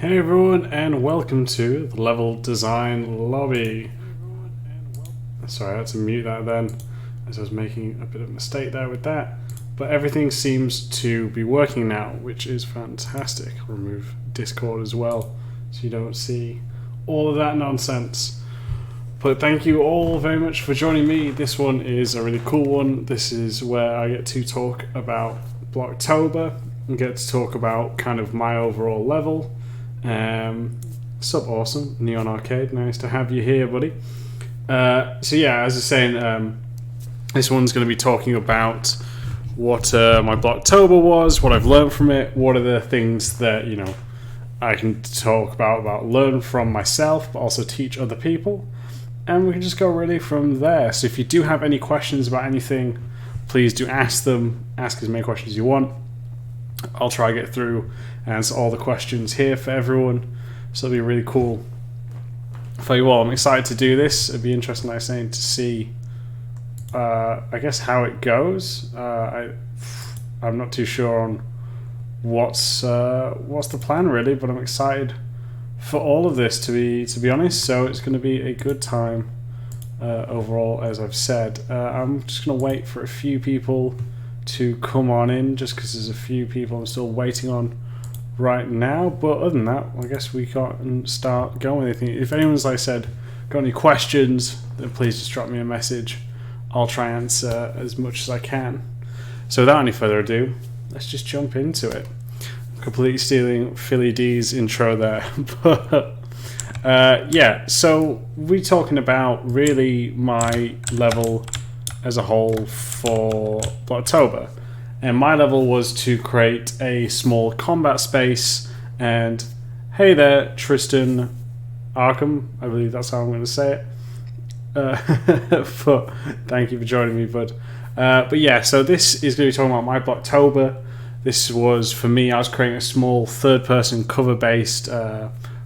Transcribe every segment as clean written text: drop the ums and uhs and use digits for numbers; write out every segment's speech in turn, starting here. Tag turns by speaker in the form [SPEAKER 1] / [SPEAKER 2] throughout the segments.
[SPEAKER 1] Hey everyone, and welcome to the level design lobby. Sorry, I had to mute that then, as I was making a bit of a mistake there with that. But everything seems to be working now, which is fantastic. I'll remove Discord as well, so you don't see all of that nonsense. But thank you all very much for joining me. This one is a really cool one. This is where I get to talk about Blocktober and get to talk about kind of my overall level. Sup, awesome Neon Arcade, nice to have you here, buddy. So yeah, as I was saying, this one's going to be talking about what my Blocktober was, what I've learned from it, what are the things that I can talk about learn from myself, but also teach other people, and we can just go really from there. So if you do have any questions about anything, please do ask them. Ask as many questions as you want. I'll try to get through and answer all the questions here for everyone, so it'll be really cool. I'll tell you what, I'm excited to do this. It'd be interesting, like I was saying, to see I guess how it goes. I'm not too sure on what's the plan really, but I'm excited for all of this to be honest. So it's going to be a good time overall, as I've said. I'm just going to wait for a few people to come on in, just because there's a few people I'm still waiting on right now. But other than that, I guess we can start going. If anyone's, like I said, got any questions, then please just drop me a message. I'll try and answer as much as I can. So without any further ado, let's just jump into it. I'm completely stealing Philly D's intro there. But yeah, so we're talking about really my level as a whole for Blocktober, and my level was to create a small combat space. And hey there, Tristan Arkham, I believe that's how I'm going to say it. But thank you for joining me, bud. But yeah, so this is going to be talking about my Blocktober. This was, for me, I was creating a small third-person cover-based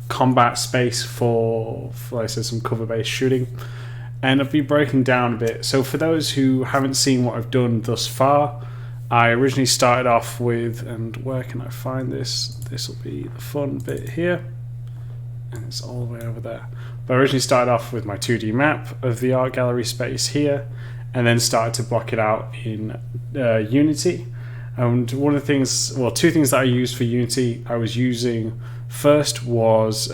[SPEAKER 1] combat space for, like I said, some cover-based shooting. And I've been breaking down a bit. So for those who haven't seen what I've done thus far, I originally started off with, and where can I find this? This will be the fun bit here. And it's all the way over there. But I originally started off with my 2D map of the art gallery space here, and then started to block it out in Unity. And one of the things, well, two things that I used for Unity, I was using first was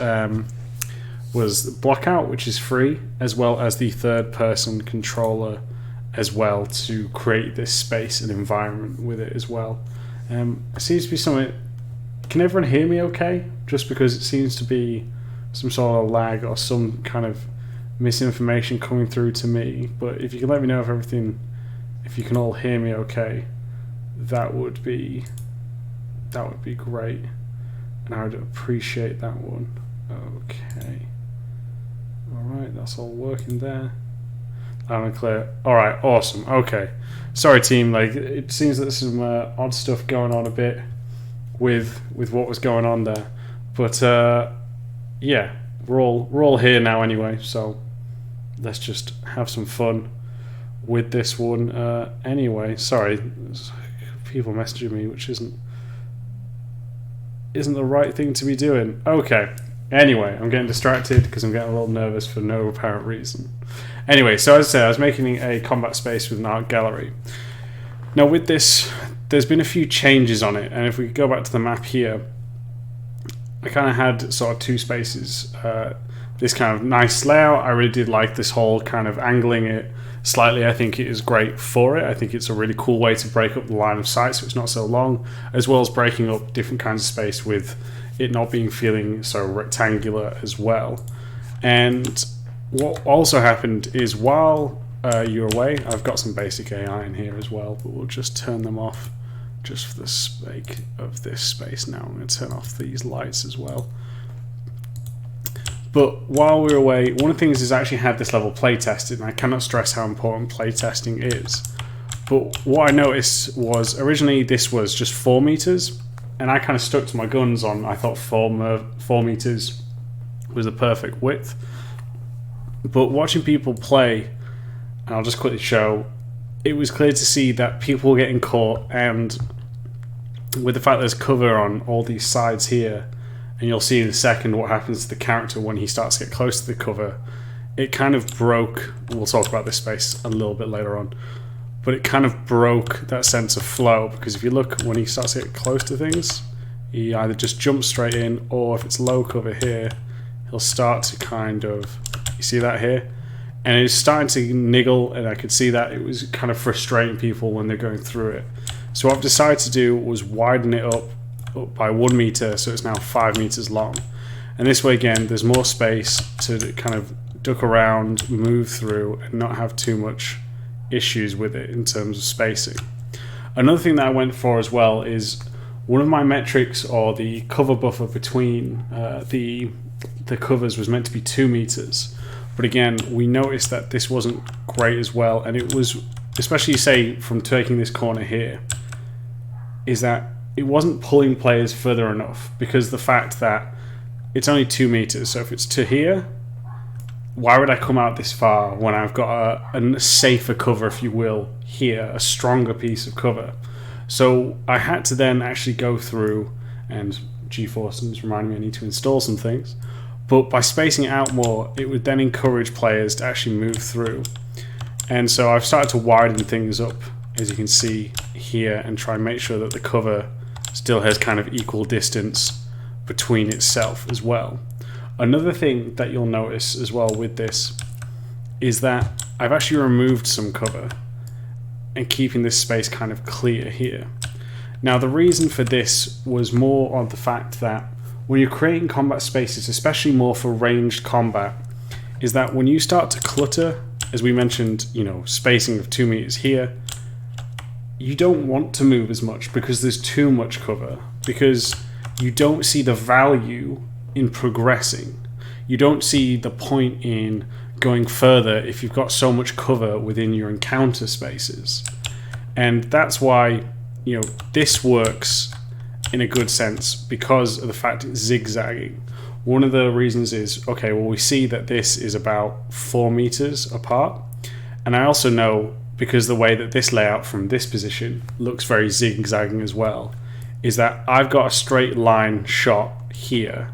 [SPEAKER 1] Blockout, which is free, as well as the third-person controller as well, to create this space and environment with it as well. It seems to be something. Can everyone hear me okay? Just because it seems to be some sort of lag or some kind of misinformation coming through to me. But if you can let me know if you can all hear me okay, that would be great, and I would appreciate that one. Okay. Alright, that's all working there. Loud and clear. Alright, awesome. Okay. Sorry team, like it seems that there's some odd stuff going on a bit with what was going on there. But yeah, we're all here now anyway, so let's just have some fun with this one. Anyway, sorry, there's people messaging me, which isn't the right thing to be doing. Okay. Anyway, I'm getting distracted because I'm getting a little nervous for no apparent reason. Anyway, so as I said, I was making a combat space with an art gallery. Now with this, there's been a few changes on it, and if we go back to the map here, I kind of had sort of two spaces. This kind of nice layout, I really did like this whole kind of angling it slightly. I think it is great for it. I think it's a really cool way to break up the line of sight so it's not so long, as well as breaking up different kinds of space with it not feeling so rectangular as well. And what also happened is, while you're away, I've got some basic AI in here as well, but we'll just turn them off just for the sake of this space now. I'm going to turn off these lights as well. But while we were away, one of the things is I actually had this level play tested, and I cannot stress how important play testing is. But what I noticed was, originally this was just 4 meters, and I kind of stuck to my guns on, I thought 4 meters was the perfect width. But watching people play, and I'll just quickly show, it was clear to see that people were getting caught, and with the fact there's cover on all these sides here, and you'll see in a second what happens to the character when he starts to get close to the cover. It kind of broke, we'll talk about this space a little bit later on, but it kind of broke that sense of flow, because if you look, when he starts to get close to things, he either just jumps straight in, or if it's low cover here, he'll start to kind of, you see that here? And it's starting to niggle, and I could see that it was kind of frustrating people when they're going through it. So what I've decided to do was widen it up by 1 meter, so it's now 5 meters long. And this way, again, there's more space to kind of duck around, move through, and not have too much issues with it in terms of spacing. Another thing that I went for as well is one of my metrics, or the cover buffer between the covers, was meant to be 2 meters. But again, we noticed that this wasn't great as well, and it was, especially say from taking this corner here, is that it wasn't pulling players further enough, because the fact that it's only 2 meters, so if it's to here, why would I come out this far when I've got a safer cover, if you will, here, a stronger piece of cover? So I had to then actually go through, and GeForce is reminding me I need to install some things, but by spacing it out more, it would then encourage players to actually move through. And so I've started to widen things up, as you can see here, and try and make sure that the cover still has kind of equal distance between itself as well. Another thing that you'll notice as well with this is that I've actually removed some cover and keeping this space kind of clear here. Now the reason for this was more on the fact that when you're creating combat spaces, especially more for ranged combat, is that when you start to clutter, as we mentioned, you know, spacing of 2 meters here, you don't want to move as much because there's too much cover, because you don't see the value in progressing. You don't see the point in going further if you've got so much cover within your encounter spaces. And that's why, you know, this works in a good sense because of the fact it's zigzagging. One of the reasons is, okay, well, we see that this is about 4 meters apart, and I also know, because the way that this layout from this position looks very zigzagging as well, is that I've got a straight line shot here.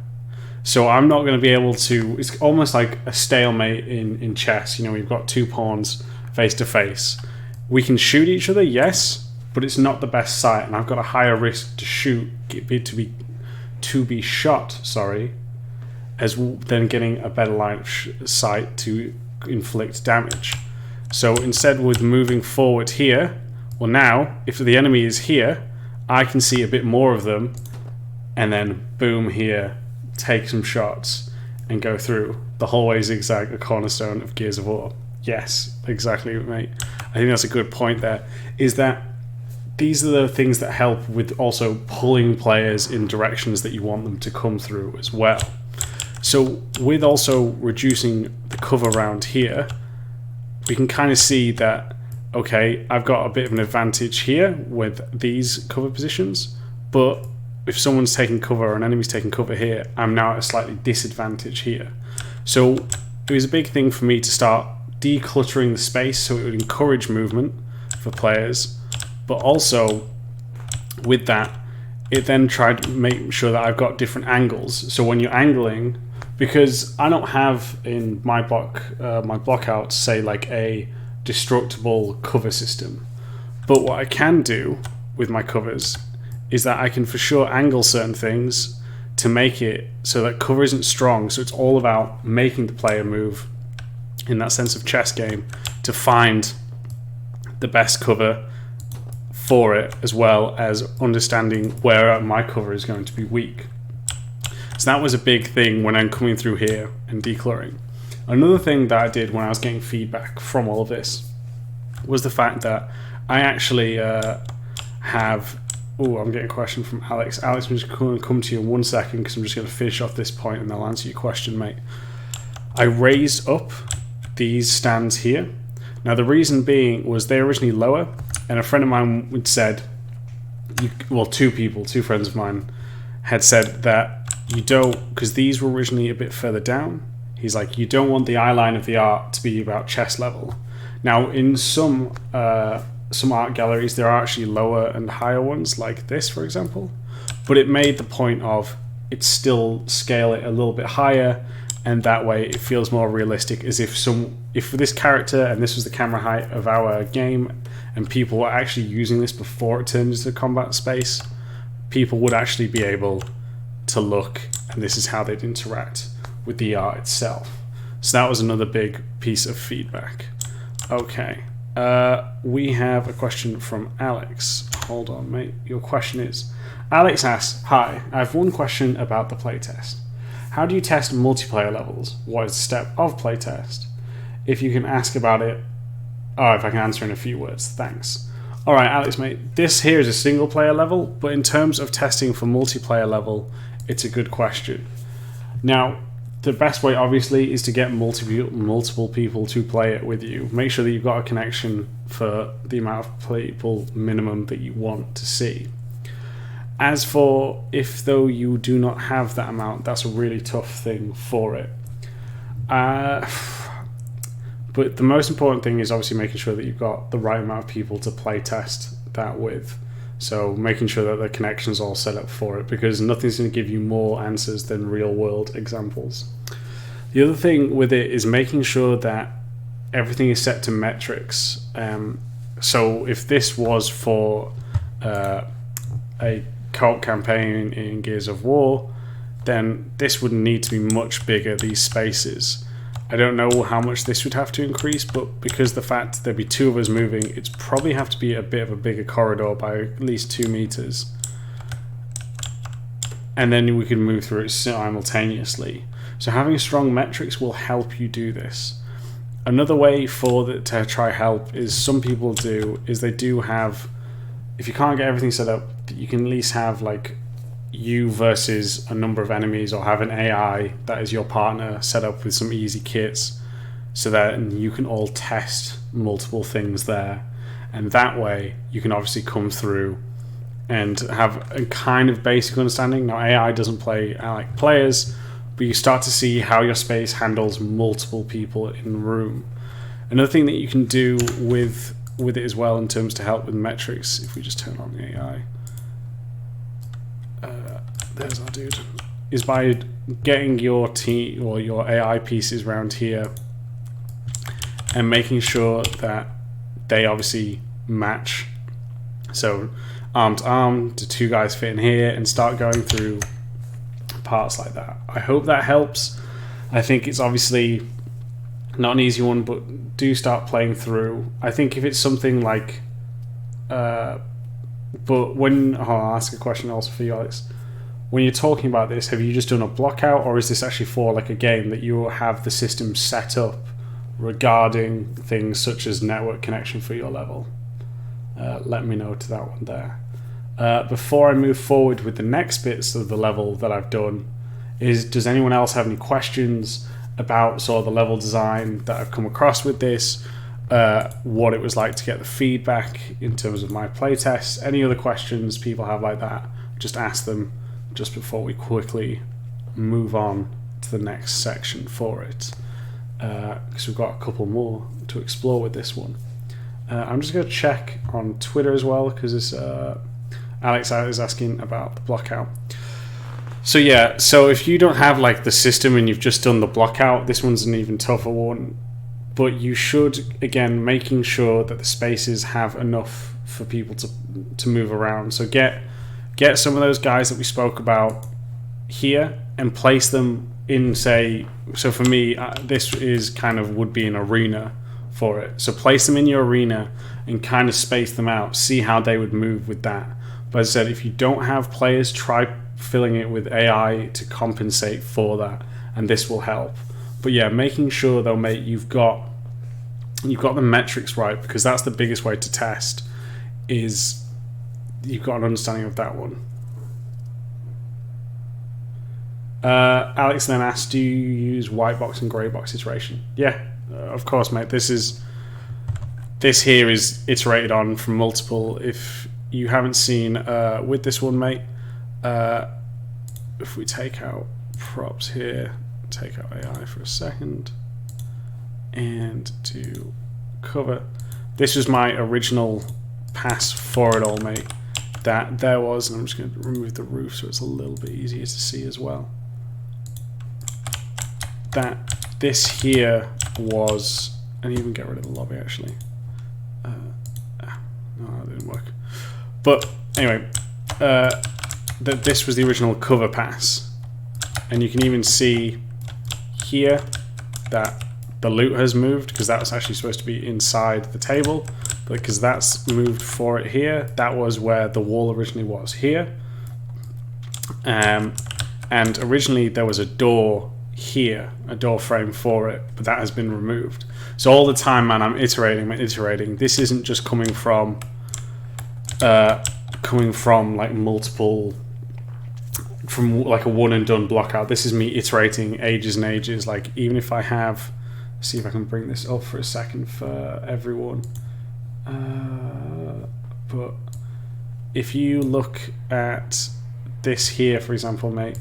[SPEAKER 1] So I'm not going to be able to, it's almost like a stalemate in chess. You know, we've got 2 pawns face to face. We can shoot each other, yes, but it's not the best sight, and I've got a higher risk to shoot, to be shot, sorry, as then getting a better line of sight to inflict damage. So instead, with moving forward here, well, now if the enemy is here, I can see a bit more of them, and then boom here, take some shots and go through the whole way zigzag, a cornerstone of Gears of War. Yes, exactly, mate. I think that's a good point there, is that these are the things that help with also pulling players in directions that you want them to come through as well. So with also reducing the cover around here, we can kind of see that, okay, I've got a bit of an advantage here with these cover positions, but if someone's taking cover or an enemy's taking cover here, I'm now at a slightly disadvantage here. So it was a big thing for me to start decluttering the space so it would encourage movement for players, but also with that, it then tried to make sure that I've got different angles. So when you're angling, because I don't have in my block out, say, like a destructible cover system, but what I can do with my covers is that I can for sure angle certain things to make it so that cover isn't strong. So it's all about making the player move in that sense of chess game to find the best cover for it, as well as understanding where my cover is going to be weak. So that was a big thing when I'm coming through here and decluttering. Another thing that I did when I was getting feedback from all of this was the fact that I actually have... Oh, I'm getting a question from Alex. Alex, I'm just going to come to you in 1 second because I'm just going to finish off this point and I'll answer your question, mate. I raised up these stands here. Now, the reason being was they're originally lower, and a friend of mine had said, two friends of mine had said that you don't, because these were originally a bit further down, he's like, you don't want the eye line of the art to be about chest level. Now, in some art galleries, there are actually lower and higher ones, like this, for example. But it made the point of, it still scale it a little bit higher, and that way it feels more realistic, as if this character and this was the camera height of our game and people were actually using this before it turned into combat space, people would actually be able to look, and this is how they'd interact with the art itself. So that was another big piece of feedback. Okay, we have a question from Alex. Hold on, mate. Your question is, Alex asks, hi, I have one question about the playtest. How do you test multiplayer levels? What is the step of playtest? If you can ask about it, if I can answer in a few words, thanks. Alright, Alex, mate, this here is a single player level, but in terms of testing for multiplayer level, it's a good question. Now, the best way, obviously, is to get multiple people to play it with you. Make sure that you've got a connection for the amount of people minimum that you want to see. As for if though you do not have that amount, that's a really tough thing for it. But the most important thing is obviously making sure that you've got the right amount of people to play test that with. So making sure that the connection's all set up for it, because nothing's going to give you more answers than real world examples. The other thing with it is making sure that everything is set to metrics. So if this was for a co-op campaign in Gears of War, then this would need to be much bigger, these spaces. I don't know how much this would have to increase, but because the fact there'd be two of us moving, it's probably have to be a bit of a bigger corridor by at least 2 meters. And then we can move through it simultaneously. So having strong metrics will help you do this. Another way to try help is some people do, is they do have, if you can't get everything set up, you can at least have like you versus a number of enemies, or have an AI that is your partner set up with some easy kits, so that you can all test multiple things there, and that way you can obviously come through and have a kind of basic understanding. Now AI doesn't play like players, but you start to see how your space handles multiple people in the room. Another thing that you can do with it as well in terms to help with metrics, if we just turn on the AI, there's our dude, is by getting your team or your AI pieces around here and making sure that they obviously match. So arm to arm, do 2 guys fit in here, and start going through parts like that. I hope that helps. I think it's obviously not an easy one, but do start playing through. I think if it's something like but when I'll ask a question also for you, Alex. When you're talking about this, have you just done a block out, or is this actually for like a game that you have the system set up regarding things such as network connection for your level? Let me know to that one there. Before I move forward with the next bits of the level that I've done, does anyone else have any questions about sort of the level design that I've come across with this? What it was like to get the feedback in terms of my playtests? Any other questions people have like that, just ask them just before we quickly move on to the next section for it, because we've got a couple more to explore with this one. I'm just going to check on Twitter as well, because Alex is asking about the block out. So yeah, so if you don't have like the system and you've just done the block out, this one's an even tougher one. But you should, again, making sure that the spaces have enough for people to move around. So get some of those guys that we spoke about here and place them in, say, so for me, this is kind of would be an arena for it. So place them in your arena and kind of space them out, see how they would move with that. But as I said, if you don't have players, try filling it with AI to compensate for that, and this will help. But yeah, making sure though, mate, you've got the metrics right, because that's the biggest way to test, is you've got an understanding of that one. Alex then asked, do you use white box and grey box iteration? Yeah, of course, mate. This here is iterated on from multiple. If you haven't seen with this one, mate, if we take out props here, take out AI for a second, and to cover, this was my original pass for it all, mate. that there was, and I'm just going to remove the roof so it's a little bit easier to see as well, that this here was, and even get rid of the lobby actually. No, that didn't work. But anyway, that this was the original cover pass, and you can even see here that the loot has moved, because that was actually supposed to be inside the table, but because that's moved for it here, that was where the wall originally was here. And originally there was a door here, a door frame for it, but that has been removed. So all the time, man, I'm iterating. This isn't just coming from like multiple, from like a one and done block out. This is me iterating ages and ages. Like, even if I have, see if I can bring this up for a second for everyone. But if you look at this here, for example, mate,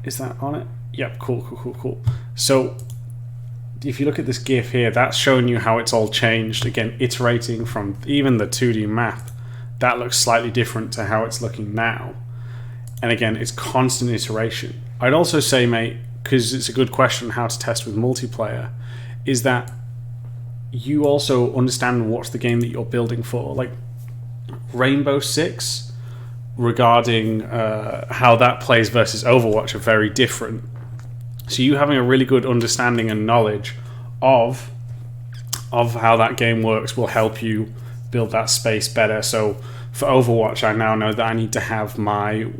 [SPEAKER 1] is that on it? Yep, cool. So if you look at this GIF here, that's showing you how it's all changed. Again, iterating from even the 2D map, that looks slightly different to how it's looking now. And again, it's constant iteration. I'd also say, mate, because it's a good question how to test with multiplayer, is that you also understand what's the game that you're building for. Like Rainbow Six, regarding how that plays versus Overwatch, are very different. So you having a really good understanding and knowledge of how that game works will help you build that space better. So for Overwatch, I now know that I need to have my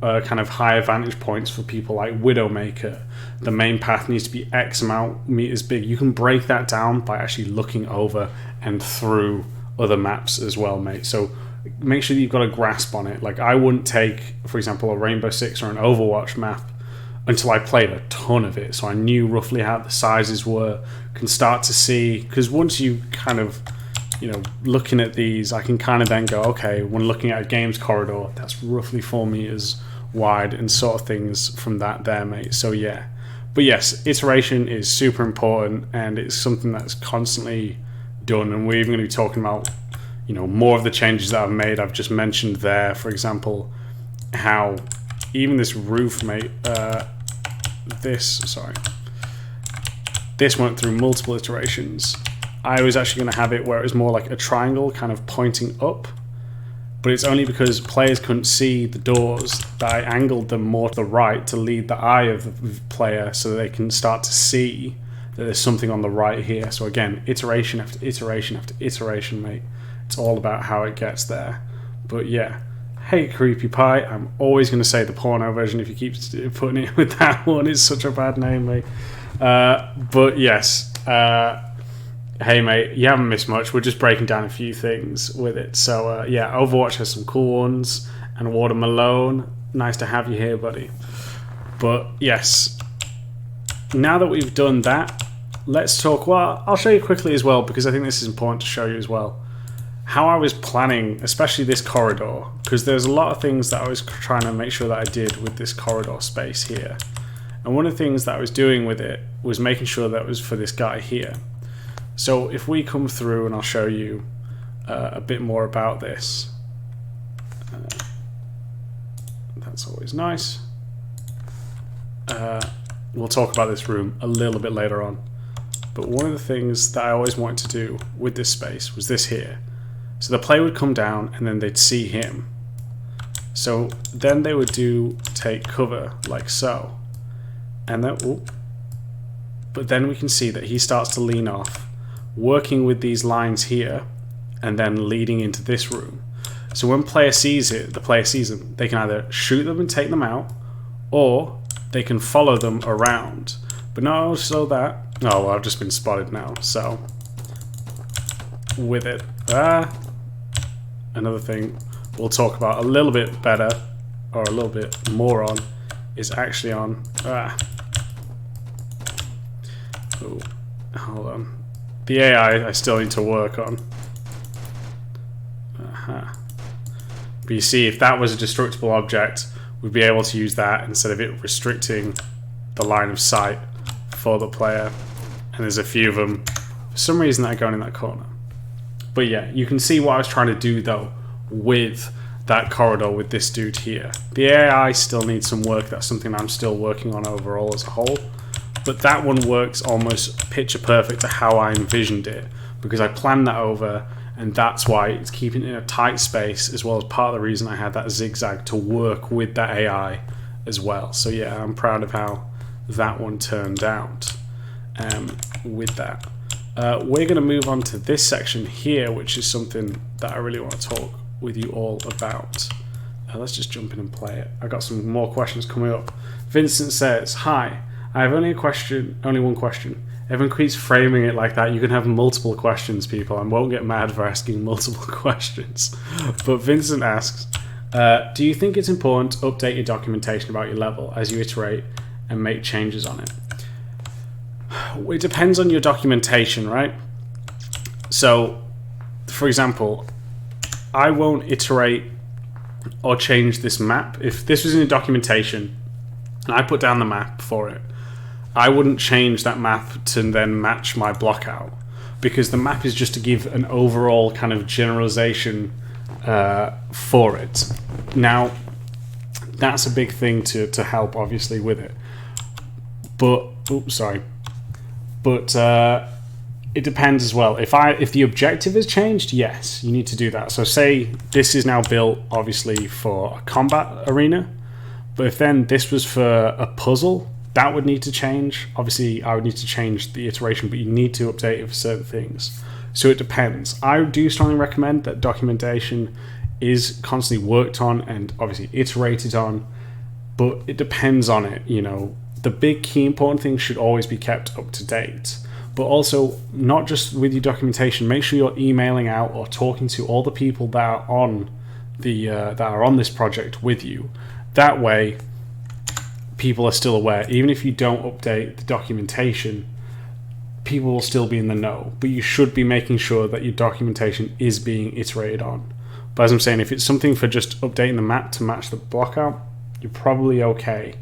[SPEAKER 1] kind of higher vantage points for people like Widowmaker. The main path needs to be X amount meters big. You can break that down by actually looking over and through other maps as well, mate. So make sure that you've got a grasp on it. Like, I wouldn't take, for example, a Rainbow Six or an Overwatch map until I played a ton of it, so I knew roughly how the sizes were, can start to see, because once you kind of, looking at these, I can kind of then go, okay, when looking at a games corridor, that's roughly 4 meters wide and sort of things from that there, mate. So yeah, but yes, iteration is super important, and it's something that's constantly done, and we're even going to be talking about, more of the changes that I've made. I've just mentioned there, for example, how even this roof, mate, this went through multiple iterations. I was actually going to have it where it was more like a triangle kind of pointing up, but it's only because players couldn't see the doors that I angled them more to the right to lead the eye of the player so that they can start to see that there's something on the right here. So again, iteration after iteration after iteration, mate. It's all about how it gets there. But yeah, hey Creepy Pie, I'm always going to say the porno version if you keep putting it with that one. It's such a bad name, mate. But yes, hey mate, you haven't missed much. We're just breaking down a few things with it. So yeah, Overwatch has some cool ones, and Watermelon, nice to have you here, buddy. But yes, now that we've done that, let's talk. Well, I'll show you quickly as well, because I think this is important to show you as well, how I was planning, especially this corridor, because there's a lot of things that I was trying to make sure that I did with this corridor space here. And one of the things that I was doing with it was making sure that it was for this guy here. So if we come through, and I'll show you a bit more about this. That's always nice. We'll talk about this room a little bit later on. But one of the things that I always wanted to do with this space was this here. So the player would come down and then they'd see him. So then they would take cover like so. And then, but then we can see that he starts to lean off, working with these lines here, and then leading into this room. So when player sees it, the player sees them, they can either shoot them and take them out, or they can follow them around. But no, so that, oh, well, I've just been spotted now. So with it, another thing we'll talk about a little bit better, or a little bit more on, is actually on, oh, hold on. The AI I still need to work on. But you see, if that was a destructible object, we'd be able to use that instead of it restricting the line of sight for the player. And there's a few of them, for some reason, that are going in that corner. But yeah, you can see what I was trying to do though with that corridor with this dude here. The AI still needs some work. That's something I'm still working on overall as a whole. But that one works almost picture perfect to how I envisioned it, because I planned that over, and that's why it's keeping it in a tight space, as well as part of the reason I had that zigzag to work with that AI as well. So yeah, I'm proud of how that one turned out with that. We're going to move on to this section here, which is something that I really want to talk with you all about. Let's just jump in and play it. I got some more questions coming up. Vincent says, "Hi, I have only one question. Everyone keeps framing it like that. You can have multiple questions, people. I won't get mad for asking multiple questions." But Vincent asks, "Do you think it's important to update your documentation about your level as you iterate and make changes on it?" It depends on your documentation, right? So, for example, I won't iterate or change this map. If this was in the documentation and I put down the map for it, I wouldn't change that map to then match my block out, because the map is just to give an overall kind of generalization for it. Now, that's a big thing to help, obviously, with it. But, it depends as well. If the objective has changed, yes, you need to do that. So say this is now built, obviously, for a combat arena, but if then this was for a puzzle, that would need to change. Obviously, I would need to change the iteration, but you need to update it for certain things. So it depends. I do strongly recommend that documentation is constantly worked on and obviously iterated on, but it depends on it. You know, the big key important things should always be kept up to date. But also, not just with your documentation, make sure you're emailing out or talking to all the people that are on this project with you. That way, people are still aware. Even if you don't update the documentation, people will still be in the know. But you should be making sure that your documentation is being iterated on. But as I'm saying, if it's something for just updating the map to match the block out, you're probably okay,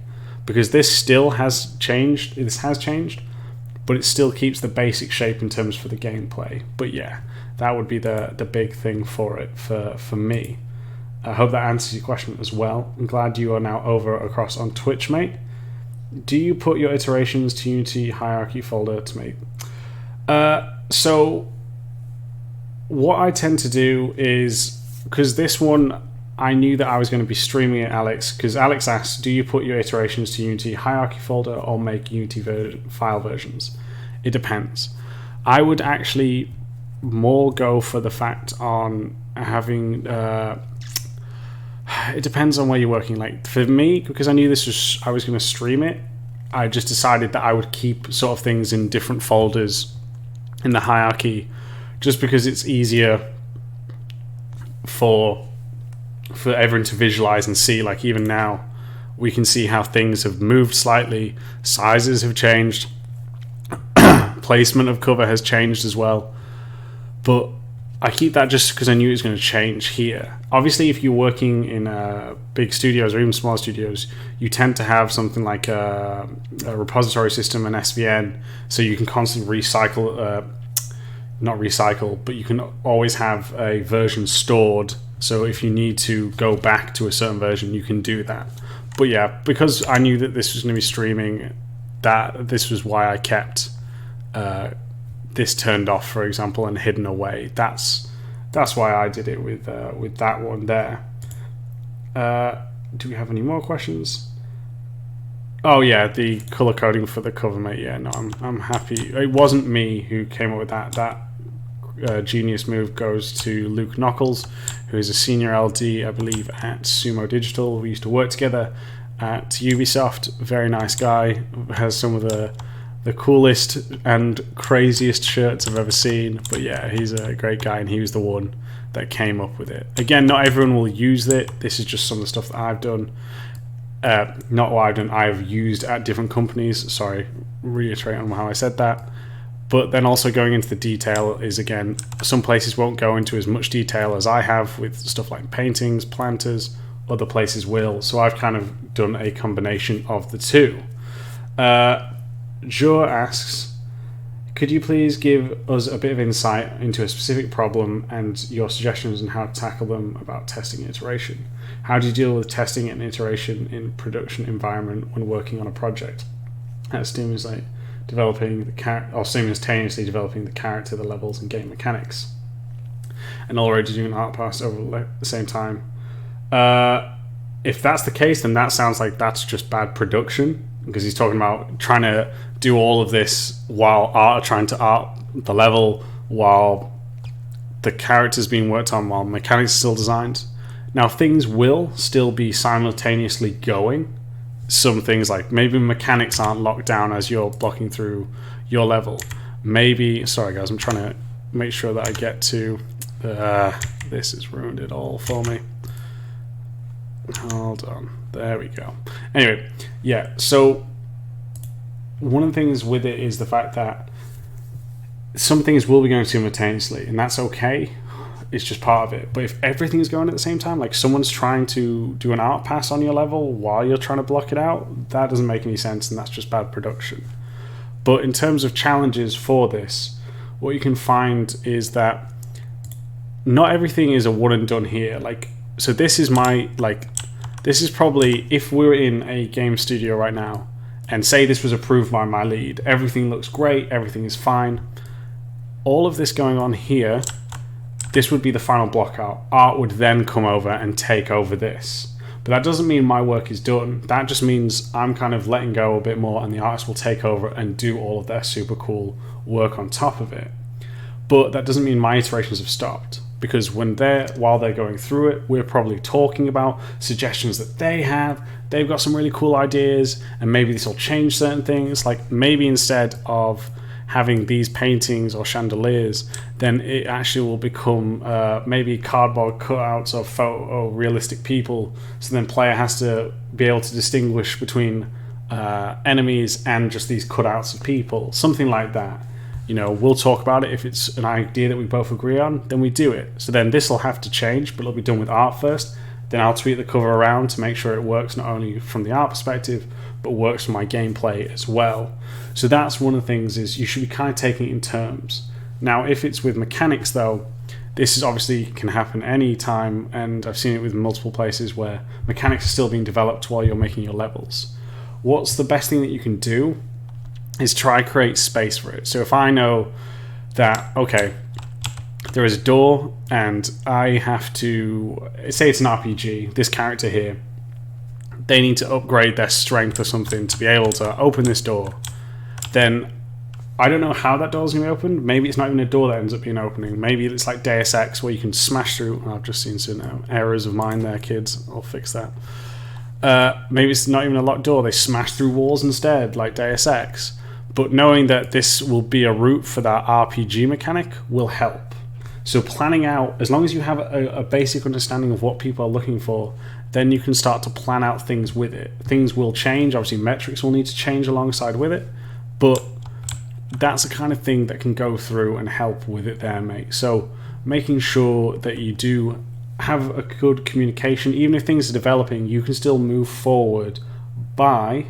[SPEAKER 1] because this still has changed. This has changed, but it still keeps the basic shape in terms for the gameplay. But yeah, that would be the big thing for it for me. I hope that answers your question as well. I'm glad you are now over across on Twitch, mate. Do you put your iterations to Unity hierarchy folder to make? So what I tend to do is, because this one I knew that I was going to be streaming it, Alex, because Alex asked, do you put your iterations to Unity hierarchy folder or make Unity file versions? It depends. I would actually more go for the fact on having... it depends on where you're working. Like for me, because I knew I was going to stream it, I just decided that I would keep sort of things in different folders in the hierarchy, just because it's easier for everyone to visualize and see. Like even now, we can see how things have moved slightly, sizes have changed, placement of cover has changed as well. But I keep that just because I knew it was going to change here. Obviously, if you're working in big studios or even small studios, you tend to have something like a repository system, an SVN, so you can constantly recycle, not recycle, but you can always have a version stored. So if you need to go back to a certain version, you can do that. But yeah, because I knew that this was going to be streaming, this was why I kept this turned off, for example, and hidden away. That's why I did it with that one there. Do we have any more questions? Oh yeah, the color coding for the cover, mate. Yeah, no, I'm happy. It wasn't me who came up with that. That genius move goes to Luke Knuckles, who is a senior LD, I believe, at Sumo Digital. We used to work together at Ubisoft. Very nice guy. Has some of the coolest and craziest shirts I've ever seen. But yeah, he's a great guy, and he was the one that came up with it. Again, not everyone will use it. This is just some of the stuff that I've done. Not what I've done, I've used at different companies. Sorry, reiterate on how I said that. But then also going into the detail is, again, some places won't go into as much detail as I have with stuff like paintings, planters, other places will. So I've kind of done a combination of the two. Jor asks, could you please give us a bit of insight into a specific problem and your suggestions on how to tackle them about testing and iteration? How do you deal with testing and iteration in production environment when working on a project? That's simultaneously developing the character, the levels, and game mechanics, and already doing an art pass over at the same time. If that's the case, then that sounds like that's just bad production, because he's talking about trying to do all of this while trying to art the level, while the character's being worked on, while mechanics are still designed. Now, things will still be simultaneously going. Some things, like maybe mechanics aren't locked down as you're blocking through your level. Maybe, sorry guys, I'm trying to make sure that I get to, this has ruined it all for me. Hold on, there we go. Anyway, yeah, so one of the things with it is the fact that some things will be going simultaneously, and that's okay. It's just part of it. But if everything's going at the same time, like someone's trying to do an art pass on your level while you're trying to block it out, that doesn't make any sense, and that's just bad production. But in terms of challenges for this, what you can find is that not everything is a one and done here. Like, so this is this is probably, if we're in a game studio right now, and say this was approved by my lead, everything looks great, everything is fine. All of this going on here, this would be the final block out. Art would then come over and take over this. But that doesn't mean my work is done. That just means I'm kind of letting go a bit more, and the artist will take over and do all of their super cool work on top of it. But that doesn't mean my iterations have stopped, because while they're going through it, we're probably talking about suggestions that they have. They've got some really cool ideas, and maybe this will change certain things. Like maybe instead of having these paintings or chandeliers, then it actually will become maybe cardboard cutouts of photorealistic people. So then player has to be able to distinguish between enemies and just these cutouts of people, something like that. You know, we'll talk about it. If it's an idea that we both agree on, then we do it. So then this will have to change, but it'll be done with art first. Then I'll tweak the cover around to make sure it works not only from the art perspective, but works for my gameplay as well. So that's one of the things, is you should be kind of taking it in terms. Now, if it's with mechanics though, this is obviously can happen any time, and I've seen it with multiple places where mechanics are still being developed while you're making your levels. What's the best thing that you can do is try create space for it. So if I know that, okay, there is a door and I have to, say it's an RPG, this character here, they need to upgrade their strength or something to be able to open this door, then I don't know how that door's going to be opened. Maybe it's not even a door that ends up being opening. Maybe it's like Deus Ex where you can smash through. I've just seen some errors of mine there, kids. I'll fix that. Maybe it's not even a locked door. They smash through walls instead, like Deus Ex. But knowing that this will be a route for that RPG mechanic will help. So planning out, as long as you have a basic understanding of what people are looking for, then you can start to plan out things with it. Things will change. Obviously, metrics will need to change alongside with it. But that's the kind of thing that can go through and help with it there, mate. So making sure that you do have a good communication, even if things are developing, you can still move forward by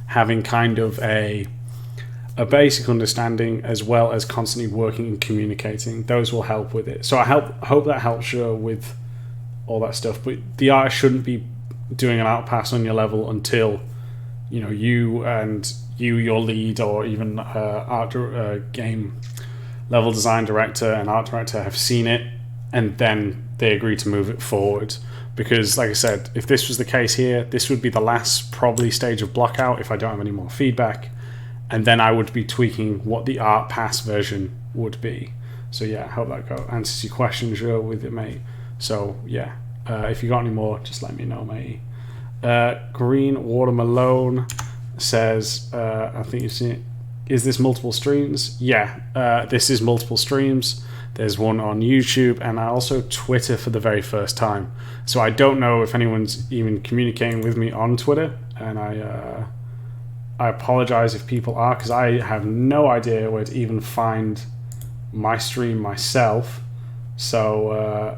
[SPEAKER 1] having kind of a basic understanding, as well as constantly working and communicating. Those will help with it. So I hope that helps you with all that stuff. But the artist shouldn't be doing an art pass on your level until your lead, or even game level design director and art director have seen it, and then they agree to move it forward. Because like I said, if this was the case here, this would be the last probably stage of block out if I don't have any more feedback, and then I would be tweaking what the art pass version would be. So yeah, I hope that answers your question, Joe, with it, mate. So yeah, if you got any more, just let me know, mate. Green Watermelon says, I think you've seen it. Is this multiple streams? Yeah, this is multiple streams. There's one on YouTube, and I also Twitter for the very first time. So I don't know if anyone's even communicating with me on Twitter, and I apologize if people are, because I have no idea where to even find my stream myself. So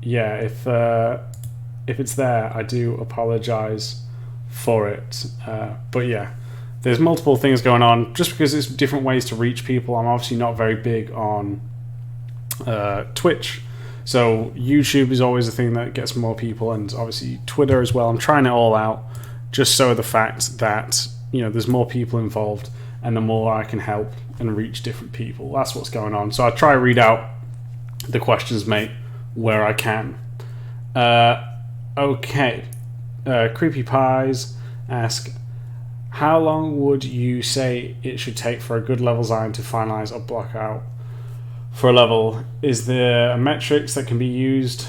[SPEAKER 1] yeah, if it's there, I do apologize for it. But yeah, there's multiple things going on. Just because there's different ways to reach people, I'm obviously not very big on Twitch. So YouTube is always a thing that gets more people, and obviously Twitter as well. I'm trying it all out, just so the fact that, you know, there's more people involved, and the more I can help and reach different people. That's what's going on. So I try to read out the questions, mate, where I can. Okay. Creepy Pies ask, how long would you say it should take for a good level design to finalize or block out for a level? Is there metrics that can be used?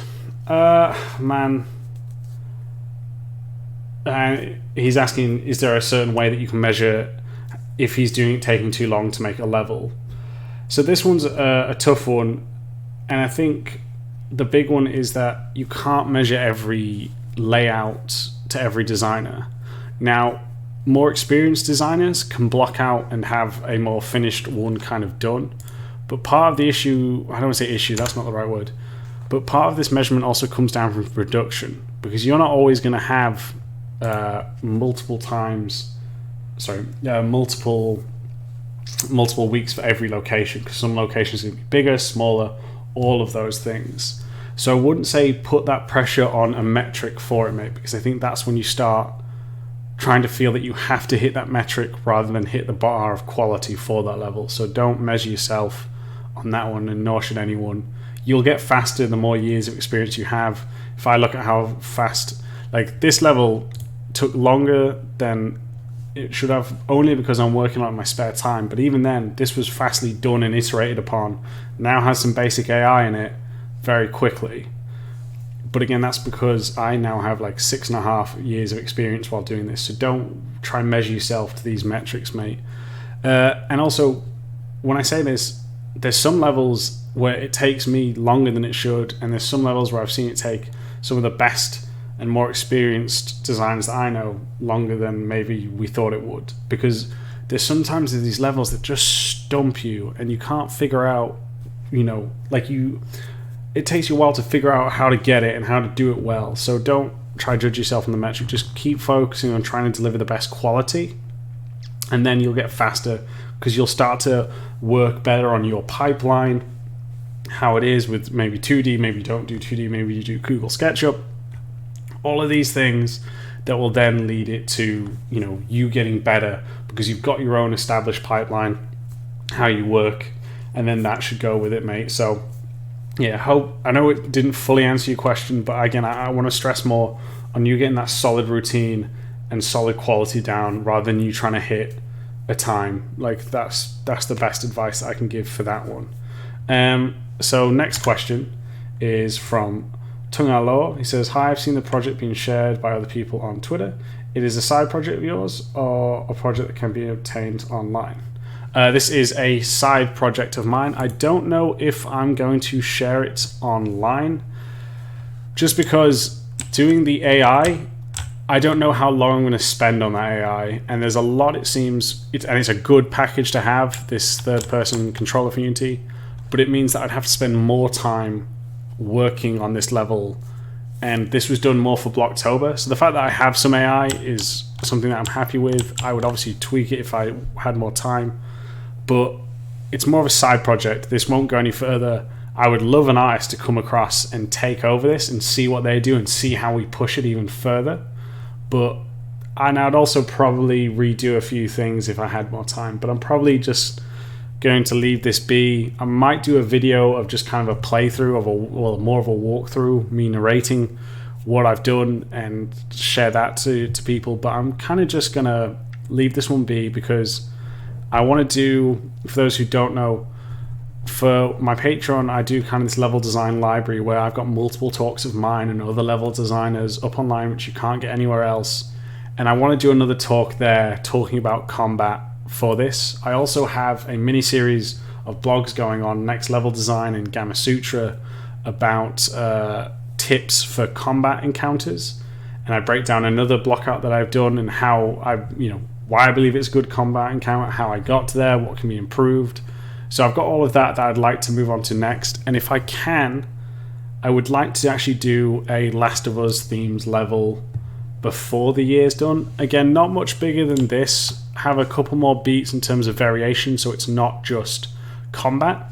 [SPEAKER 1] Man. He's asking, is there a certain way that you can measure if he's taking too long to make a level? So this one's a tough one, and I think the big one is that you can't measure every layout to every designer. Now, more experienced designers can block out and have a more finished one kind of done. But part of the issue, I don't want to say issue, that's not the right word, but part of this measurement also comes down from production, because you're not always going to have multiple weeks for every location, because some locations are going to be bigger, smaller, all of those things. So I wouldn't say put that pressure on a metric for it, mate, because I think that's when you start trying to feel that you have to hit that metric rather than hit the bar of quality for that level. So don't measure yourself on that one, and nor should anyone. You'll get faster the more years of experience you have. If I look at how fast, like, this level took longer than it should have, only because I'm working on it in my spare time. But even then, this was fastly done and iterated upon. Now has some basic AI in it very quickly. But again, that's because I now have like 6.5 years of experience while doing this. So don't try and measure yourself to these metrics, mate. And also, when I say this, there's some levels where it takes me longer than it should, and there's some levels where I've seen it take some of the best and more experienced designers that I know longer than maybe we thought it would. Because there's sometimes these levels that just stump you, and you can't figure out, you know, it takes you a while to figure out how to get it and how to do it well. So don't try to judge yourself on the metric. Just keep focusing on trying to deliver the best quality, and then you'll get faster, because you'll start to work better on your pipeline, how it is with maybe 2D, maybe you don't do 2D, maybe you do Google SketchUp. All of these things that will then lead it to, you know, you getting better, because you've got your own established pipeline, how you work, and then that should go with it, mate. So yeah, I know it didn't fully answer your question, but again, I want to stress more on you getting that solid routine and solid quality down, rather than you trying to hit a time. Like, that's the best advice I can give for that one. So next question is from Tungalo. He says, hi, I've seen the project being shared by other people on Twitter. It is a side project of yours, or a project that can be obtained online? This is a side project of mine. I don't know if I'm going to share it online, just because doing the AI, I don't know how long I'm going to spend on that AI, and there's a lot, it seems, and it's a good package to have, this third-person controller for Unity, but it means that I'd have to spend more time working on this level, and this was done more for Blocktober. So the fact that I have some AI is something that I'm happy with. I would obviously tweak it if I had more time, but it's more of a side project. This won't go any further. I would love an artist to come across and take over this and see what they do and see how we push it even further. And I'd also probably redo a few things if I had more time, but I'm probably just going to leave this be. I might do a video of just kind of a playthrough of more of a walkthrough, me narrating what I've done, and share that to people. But I'm kind of just gonna leave this one be, because I want to do, for those who don't know, for my Patreon, I do kind of this level design library where I've got multiple talks of mine and other level designers up online, which you can't get anywhere else. And I want to do another talk there talking about combat for this. I also have a mini series of blogs going on Next Level Design and Gamma Sutra about tips for combat encounters, and I break down another blockout that I've done and how why I believe it's a good combat encounter, how I got to there, what can be improved. So I've got all of that I'd like to move on to next, and if I can, I would like to actually do a Last of Us themed level before the year's done. Again, not much bigger than this. Have a couple more beats in terms of variation, so it's not just combat.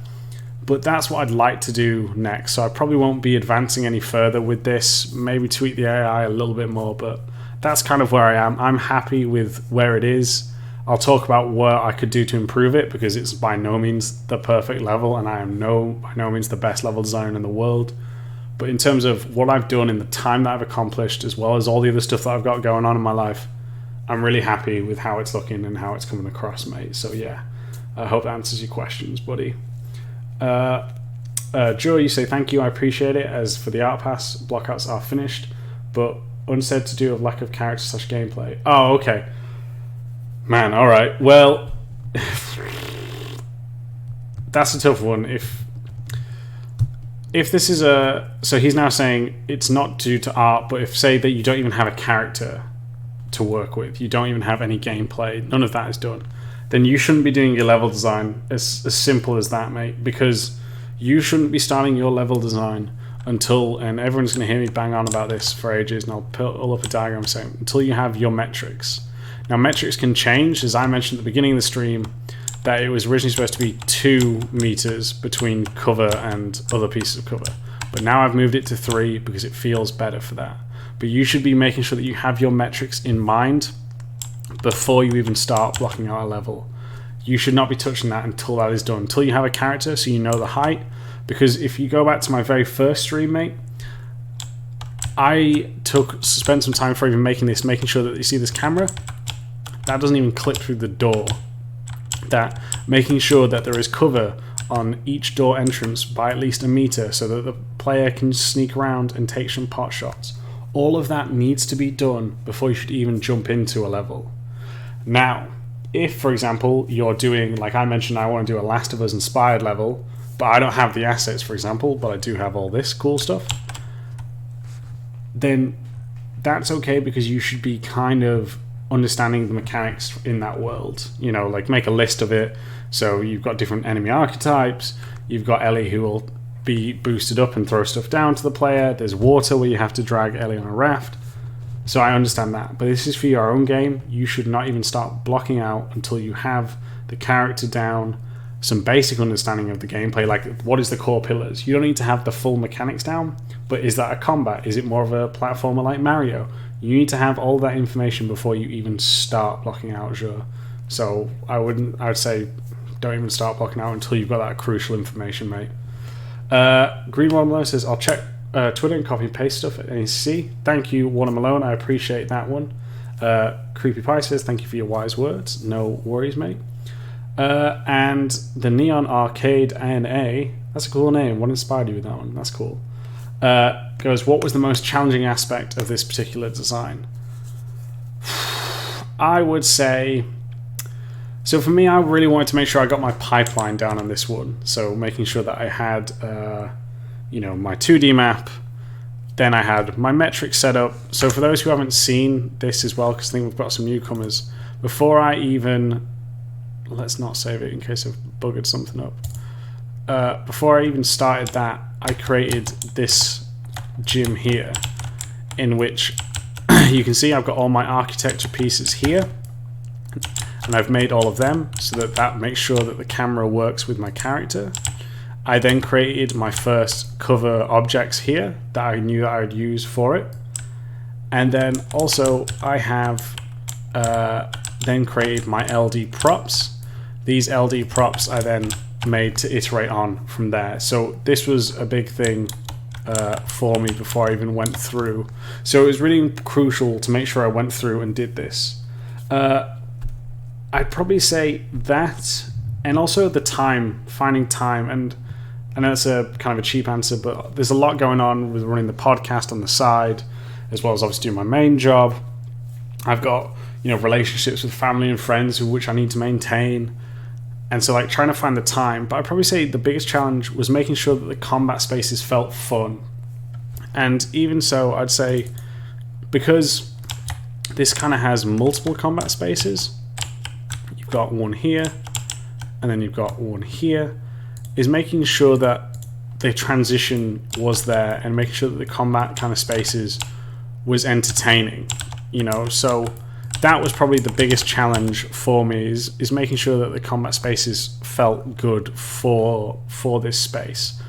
[SPEAKER 1] But that's what I'd like to do next. So I probably won't be advancing any further with this. Maybe tweak the AI a little bit more, but that's kind of where I am. I'm happy with where it is. I'll talk about what I could do to improve it, because it's by no means the perfect level, and I am by no means the best level designer in the world. But in terms of what I've done in the time that I've accomplished, as well as all the other stuff that I've got going on in my life, I'm really happy with how it's looking and how it's coming across, mate. So yeah, I hope that answers your questions, buddy. Joe, you say thank you, I appreciate it. As for the art pass, blockouts are finished, but unsaid to do of lack of character / gameplay. Oh, okay. Man, alright. Well, that's a tough one. If this is so he's now saying it's not due to art, but if say that you don't even have a character to work with, you don't even have any gameplay, none of that is done, then you shouldn't be doing your level design. As simple as that, mate, because you shouldn't be starting your level design until, and everyone's going to hear me bang on about this for ages, and I'll pull up a diagram saying, until you have your metrics. Now, metrics can change, as I mentioned at the beginning of the stream, that it was originally supposed to be 2 meters between cover and other pieces of cover. But now I've moved it to 3 because it feels better for that. But you should be making sure that you have your metrics in mind before you even start blocking out a level. You should not be touching that until that is done, until you have a character so you know the height. Because if you go back to my very first stream, mate, I spent some time for even making sure that you see this camera, that doesn't even clip through the door. That making sure that there is cover on each door entrance by at least 1 meter so that the player can sneak around and take some pot shots. All of that needs to be done before you should even jump into a level. Now, if, for example, you're doing, like I mentioned, I want to do a Last of Us inspired level, but I don't have the assets, for example, but I do have all this cool stuff, then that's okay, because you should be kind of understanding the mechanics in that world. You know, like make a list of it. So you've got different enemy archetypes. You've got Ellie who will be boosted up and throw stuff down to the player. There's water where you have to drag Ellie on a raft. So I understand that. But this is for your own game. You should not even start blocking out until you have the character down, some basic understanding of the gameplay, like what is the core pillars. You don't need to have the full mechanics down, but is that a combat? Is it more of a platformer like Mario? You need to have all that information before you even start blocking out, sure. So I would say don't even start blocking out until you've got that crucial information, mate. Green One Malone says, I'll check Twitter and copy and paste stuff at NEC. Thank you, Warner Malone, I appreciate that one. Creepy Pie says, thank you for your wise words. No worries, mate. And the Neon Arcade ANA, that's a cool name. What inspired you with that one? That's cool. Goes, what was the most challenging aspect of this particular design? I would say, so for me, I really wanted to make sure I got my pipeline down on this one. So making sure that I had, my 2D map, then I had my metrics set up. So for those who haven't seen this as well, because I think we've got some newcomers, before I even, let's not save it in case I've buggered something up. Before I even started that, I created this gym here, in which you can see I've got all my architecture pieces here, and I've made all of them so that makes sure that the camera works with my character. I then created my first cover objects here that I knew that I would use for it, and then also I have then created my LD props. These LD props I then made to iterate on from there. So this was a big thing for me before I even went through. So it was really crucial to make sure I went through and did this. I'd probably say that, and also the time, finding time. And I know it's a kind of a cheap answer, but there's a lot going on with running the podcast on the side, as well as obviously doing my main job. I've got, relationships with family and friends which I need to maintain. And so like trying to find the time, but I'd probably say the biggest challenge was making sure that the combat spaces felt fun. And even so, I'd say because this kind of has multiple combat spaces, you've got one here, and then you've got one here, is making sure that the transition was there and making sure that the combat kind of spaces was entertaining. you know, so that was probably the biggest challenge for me, is making sure that the combat spaces felt good for this space.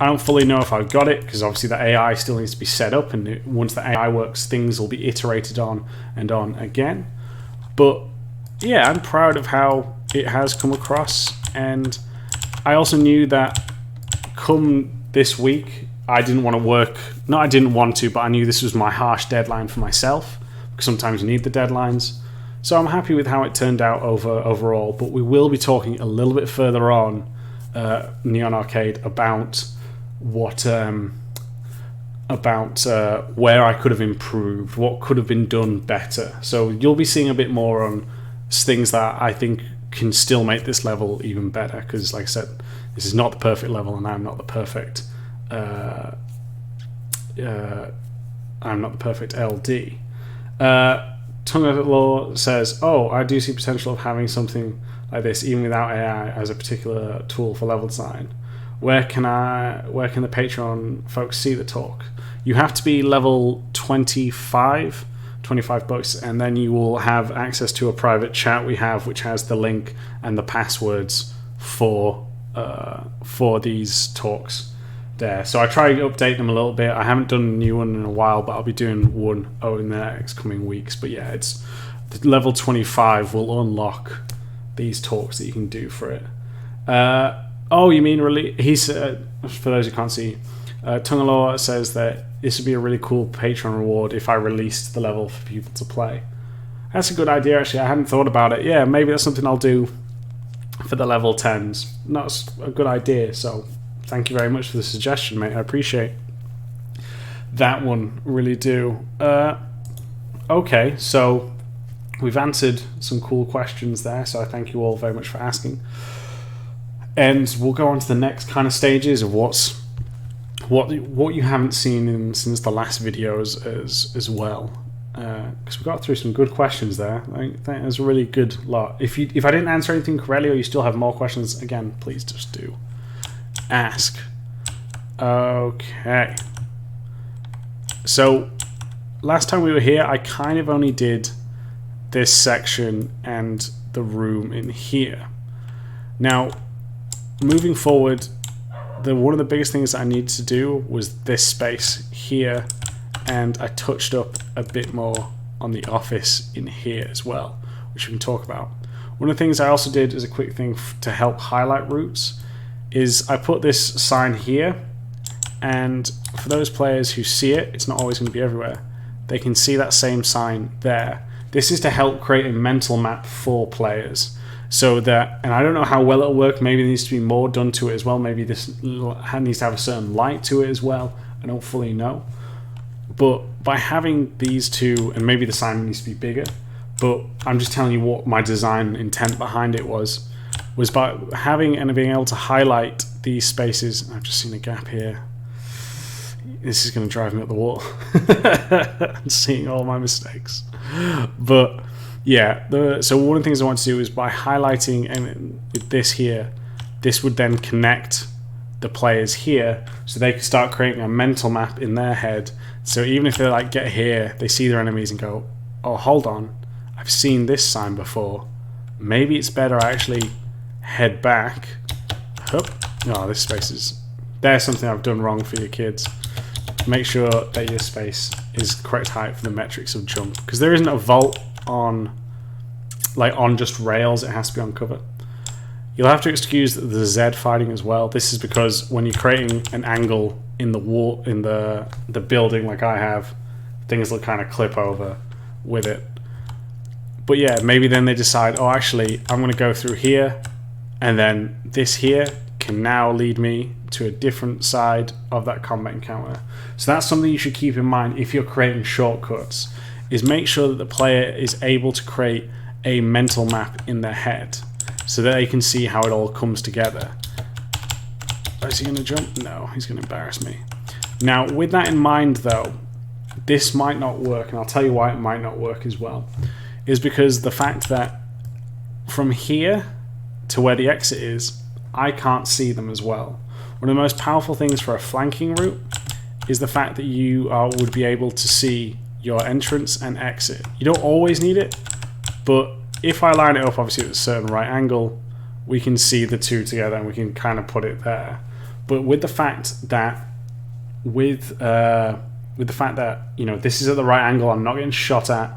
[SPEAKER 1] I don't fully know if I've got it, because obviously the AI still needs to be set up, and once the AI works, things will be iterated on and on again. But yeah, I'm proud of how it has come across, and I also knew that come this week, I didn't want to work, not I didn't want to, but I knew this was my harsh deadline for myself, because sometimes you need the deadlines. So I'm happy with how it turned out overall, but we will be talking a little bit further on, Neon Arcade, about what where I could have improved, what could have been done better. So you'll be seeing a bit more on things that I think can still make this level even better, because like I said, this is not the perfect level, and I'm not the perfect LD. Tongue of Law says, "Oh, I do see potential of having something like this even without AI as a particular tool for level design. Where can the Patreon folks see the talk?" You have to be level 25 bucks, and then you will have access to a private chat we have, which has the link and the passwords for these talks there. So I try to update them a little bit. I haven't done a new one in a while, but I'll be doing one in the next coming weeks. But yeah, it's level 25 will unlock these talks that you can do for it. Oh, you mean really? He's for those who can't see, Tungalaw says that this would be a really cool Patreon reward if I released the level for people to play. That's a good idea, actually. I hadn't thought about it. Yeah, maybe that's something I'll do for the level 10s. That's a good idea, so thank you very much for the suggestion, mate. I appreciate that one, really do. Okay, so we've answered some cool questions there, so I thank you all very much for asking. And we'll go on to the next kind of stages of what you haven't seen since the last videos as well. Because we got through some good questions there. I think it was a really good lot. If I didn't answer anything correctly, or you still have more questions, again, please just do ask. Okay. So last time we were here, I kind of only did this section and the room in here. Now, moving forward, one of the biggest things that I needed to do was this space here, and I touched up a bit more on the office in here as well, which we can talk about. One of the things I also did as a quick thing to help highlight routes is I put this sign here, and for those players who see it, it's not always going to be everywhere, they can see that same sign there. This is to help create a mental map for players. So that, and I don't know how well it'll work, maybe there needs to be more done to it as well, maybe this needs to have a certain light to it as well, I don't fully know. But by having these two, and maybe the sign needs to be bigger, but I'm just telling you what my design intent behind it was by having and being able to highlight these spaces. I've just seen a gap here. This is going to drive me up the wall. I'm seeing all my mistakes. But yeah, so one of the things I want to do is by highlighting and with this here, this would then connect the players here, so they can start creating a mental map in their head. So even if they like get here, they see their enemies and go, "Oh, hold on, I've seen this sign before. Maybe it's better I actually head back." Oh, this space is... There's something I've done wrong for your kids. Make sure that your space is the correct height for the metrics of jump, because there isn't a vault on just rails. It has to be on cover. You'll have to excuse the Z fighting as well. This is because when you're creating an angle in the wall, in the building like I have, things will kind of clip over with it. But yeah, maybe then they decide, oh, actually, I'm going to go through here, and then this here can now lead me to a different side of that combat encounter. So that's something you should keep in mind if you're creating shortcuts, is make sure that the player is able to create a mental map in their head so that they can see how it all comes together. Is he going to jump? No, he's going to embarrass me. Now, with that in mind, though, this might not work, and I'll tell you why it might not work as well, is because the fact that from here to where the exit is, I can't see them as well. One of the most powerful things for a flanking route is the fact that you would be able to see your entrance and exit. You don't always need it, but if I line it up obviously at a certain right angle, we can see the two together and we can kind of put it there. But with the fact that you know, this is at the right angle, I'm not getting shot at,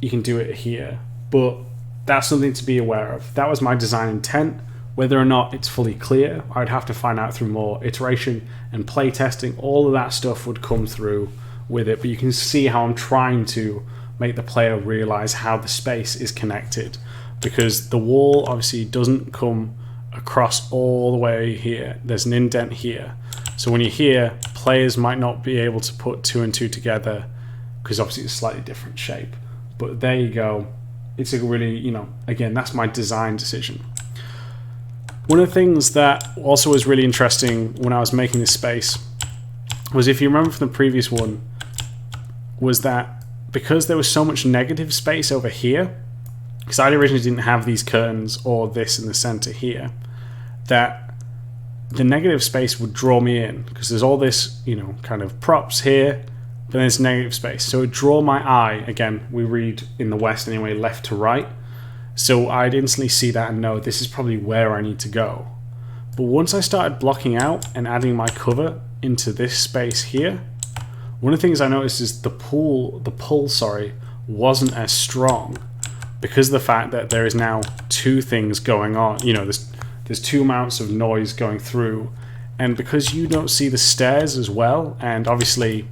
[SPEAKER 1] you can do it here. But that's something to be aware of. That was my design intent. Whether or not it's fully clear, I'd have to find out through more iteration and play testing. All of that stuff would come through with it, but you can see how I'm trying to make the player realize how the space is connected, because the wall obviously doesn't come across all the way here. There's an indent here. So when you're here, players might not be able to put two and two together because obviously it's a slightly different shape. But there you go. It's a really, you know, again, that's my design decision. One of the things that also was really interesting when I was making this space was, if you remember from the previous one, was that because there was so much negative space over here, because I originally didn't have these curtains or this in the center here, that the negative space would draw me in, because there's all this, you know, kind of props here, but then there's negative space. So it would draw my eye, again, we read in the West anyway, left to right. So I'd instantly see that and know this is probably where I need to go. But once I started blocking out and adding my cover into this space here, one of the things I noticed is the pull wasn't as strong, because of the fact that there is now two things going on. You know, there's two amounts of noise going through, and because you don't see the stairs as well, and obviously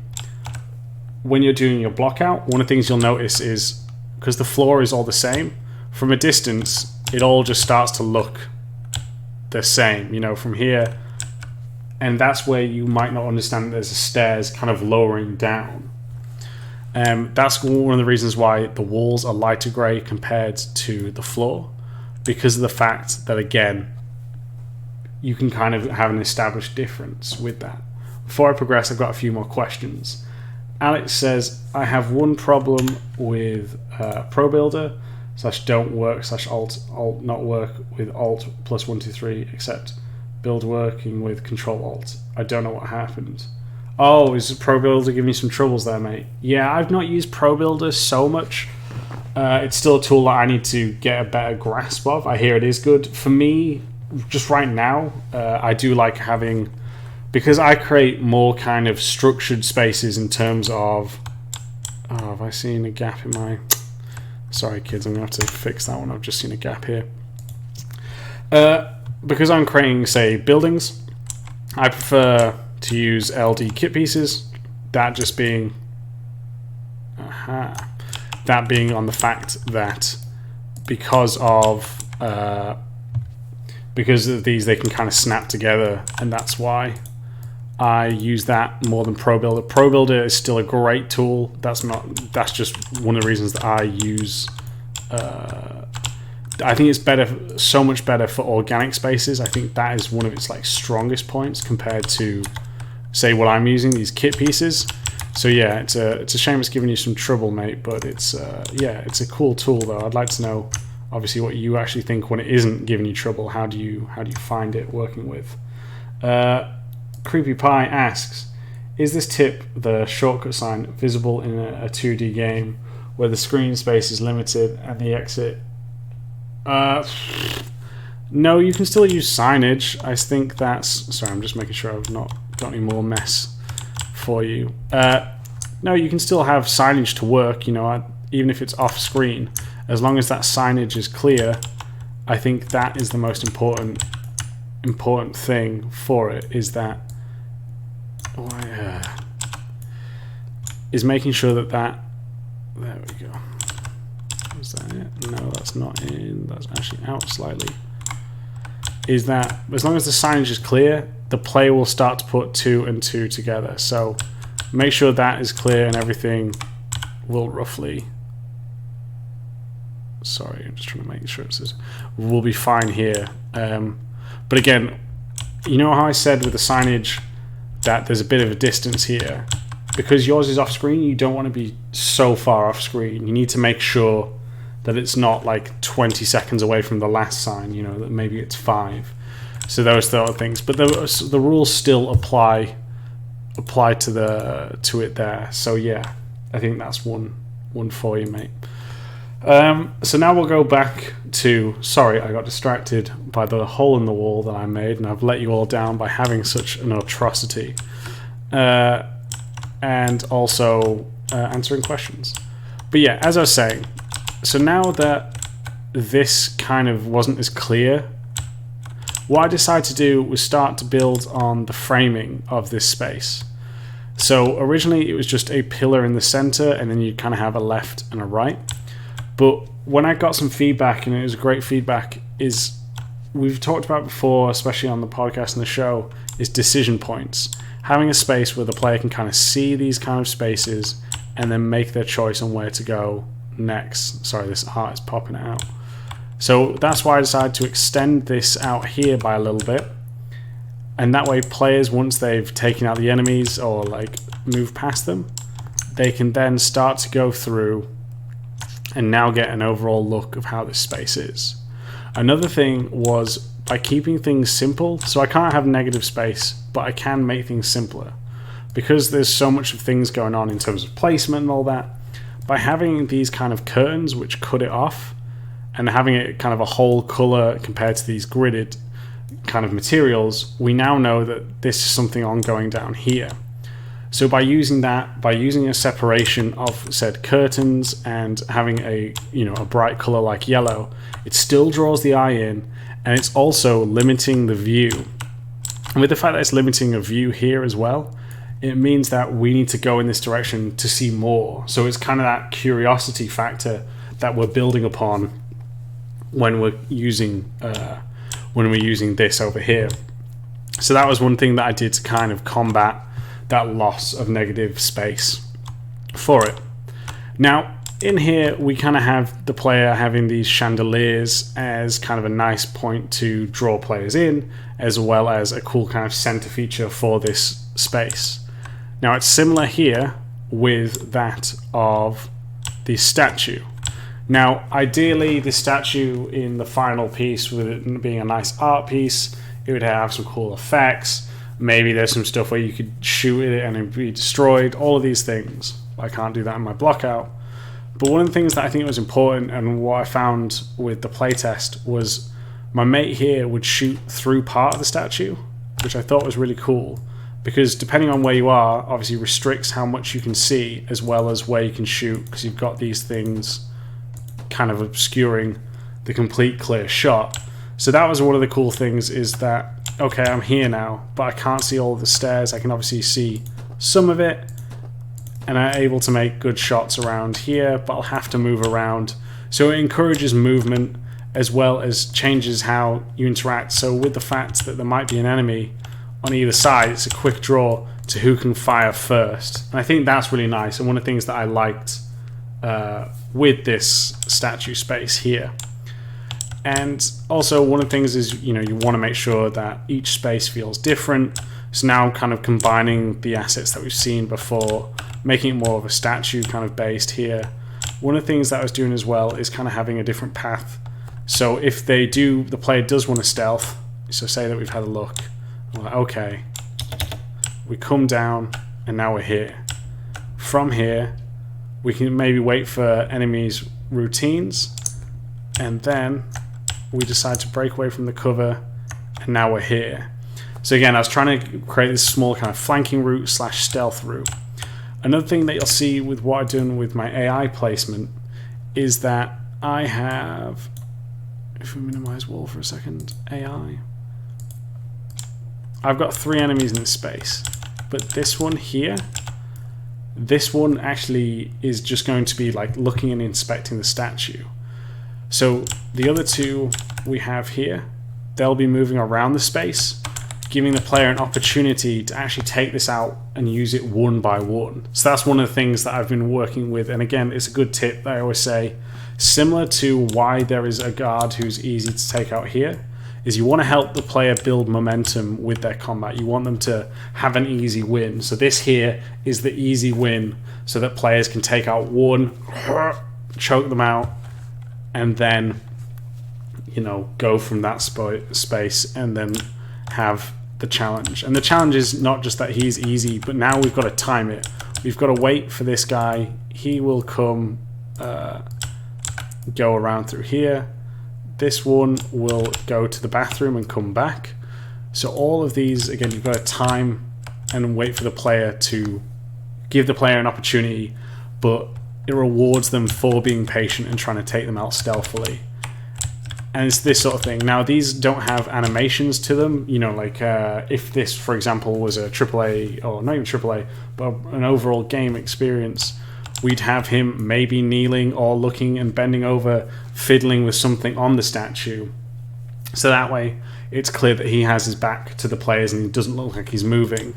[SPEAKER 1] when you're doing your block out, one of the things you'll notice is, because the floor is all the same, from a distance it all just starts to look the same, you know, from here. And that's where you might not understand that there's a stairs kind of lowering down. That's one of the reasons why the walls are lighter grey compared to the floor, because of the fact that, again, you can kind of have an established difference with that. Before I progress, I've got a few more questions. Alex says, I have one problem with ProBuilder / don't work / alt not work with alt plus 1 2 3 except build working with Control Alt. I don't know what happened. Oh, is ProBuilder giving me some troubles there, mate? Yeah, I've not used ProBuilder so much. It's still a tool that I need to get a better grasp of. I hear it is good. For me, just right now, I do like having, because I create more kind of structured spaces in terms of, oh, have I seen a gap in my, sorry kids, I'm going to have to fix that one. I've just seen a gap here. Because I'm creating, say, buildings, I prefer to use LD kit pieces. That just being, that being on the fact that because of these, they can kind of snap together, and that's why I use that more than ProBuilder. ProBuilder is still a great tool. That's just one of the reasons that I use. I think it's better, so much better for organic spaces. I think that is one of its like strongest points compared to, say, what I'm using, these kit pieces. So yeah, it's a shame it's giving you some trouble, mate. But it's yeah, it's a cool tool though. I'd like to know, obviously, what you actually think when it isn't giving you trouble. How do you find it working with? Creepy Pie asks, is this tip, the shortcut sign, visible in a 2D game where the screen space is limited and the exit? No, you can still use signage. I think that's, sorry, I'm just making sure I've not got any more mess for you. No, you can still have signage to work, you know, even if it's off screen. As long as that signage is clear, I think that is the most important thing for it, is that is making sure that there we go. Is that it? No, that's not in. That's actually out slightly. Is that as long as the signage is clear, the player will start to put 2 and 2 together. So make sure that is clear and everything will roughly. Sorry, I'm just trying to make sure it says we'll be fine here. But again, you know how I said with the signage that there's a bit of a distance here? Because yours is off screen, you don't want to be so far off screen. You need to make sure that it's not like 20 seconds away from the last sign, you know, that maybe it's 5. So those sort of things. But the rules still apply to it there. So yeah, I think that's one for you, mate. So now we'll go back to, sorry, I got distracted by the hole in the wall that I made, and I've let you all down by having such an atrocity. And also answering questions. But yeah, as I was saying, so now that this kind of wasn't as clear, what I decided to do was start to build on the framing of this space. So originally it was just a pillar in the center, and then you kind of have a left and a right. But when I got some feedback, and it was great feedback, is we've talked about before, especially on the podcast and the show, is decision points. Having a space where the player can kind of see these kind of spaces and then make their choice on where to go next. Sorry, this art is popping out. So that's why I decided to extend this out here by a little bit. And that way players, once they've taken out the enemies or like moved past them, they can then start to go through and now get an overall look of how this space is. Another thing was by keeping things simple, so I can't have negative space, but I can make things simpler. Because there's so much of things going on in terms of placement and all that, by having these kind of curtains which cut it off, and having it kind of a whole color compared to these gridded kind of materials, we now know that this is something ongoing down here. So by using that, by using a separation of said curtains and having a bright color like yellow, it still draws the eye in, and it's also limiting the view. And with the fact that it's limiting a view here as well, it means that we need to go in this direction to see more. So it's kind of that curiosity factor that we're building upon when we're using this over here. So that was one thing that I did to kind of combat that loss of negative space for it. Now in here we kind of have the player having these chandeliers as kind of a nice point to draw players in, as well as a cool kind of center feature for this space. Now it's similar here with that of the statue. Now ideally the statue in the final piece, with it being a nice art piece, it would have some cool effects. Maybe there's some stuff where you could shoot it and it'd be destroyed, all of these things. I can't do that in my block out. But one of the things that I think was important, and what I found with the playtest, was my mate here would shoot through part of the statue, which I thought was really cool, because depending on where you are, obviously restricts how much you can see as well as where you can shoot, because you've got these things kind of obscuring the complete clear shot. So that was one of the cool things, is that, okay, I'm here now, but I can't see all of the stairs. I can obviously see some of it, and I'm able to make good shots around here, but I'll have to move around. So it encourages movement as well as changes how you interact. So with the fact that there might be an enemy on either side, it's a quick draw to who can fire first. And I think that's really nice, and one of the things that I liked with this statue space here. And also one of the things is, you want to make sure that each space feels different. So now I'm kind of combining the assets that we've seen before, making it more of a statue kind of based here. One of the things that I was doing as well is kind of having a different path. So if the player does want to stealth, so say that we've had a look, we're like, okay, we come down and now we're here. From here, we can maybe wait for enemies' routines, and then we decide to break away from the cover, and now we're here. So again, I was trying to create this small kind of flanking route / stealth route. Another thing that you'll see with what I'm doing with my AI placement is that I have, if we minimize wall for a second, AI, I've got 3 enemies in this space, but this one here, this one actually is just going to be like looking and inspecting the statue. So the other 2 we have here, they'll be moving around the space, giving the player an opportunity to actually take this out and use it one by one. So that's one of the things that I've been working with, and again, it's a good tip that I always say, similar to why there is a guard who's easy to take out here, is you want to help the player build momentum with their combat. You want them to have an easy win. So this here is the easy win, so that players can take out one, choke them out, and then go from that space and then have the challenge. And the challenge is not just that he's easy, but now we've got to time it. we've got to wait for this guy. He will come, go around through here. This one will go to the bathroom and come back. So all of these, again, you've got to time and wait for the player to give the player an opportunity, but it rewards them for being patient and trying to take them out stealthily. And it's this sort of thing. Now, these don't have animations to them. You know, like if this, for example, was a AAA, or not even AAA, but an overall game experience, we'd have him maybe kneeling or looking and bending over, fiddling with something on the statue. So that way, it's clear that he has his back to the players and he doesn't look like he's moving.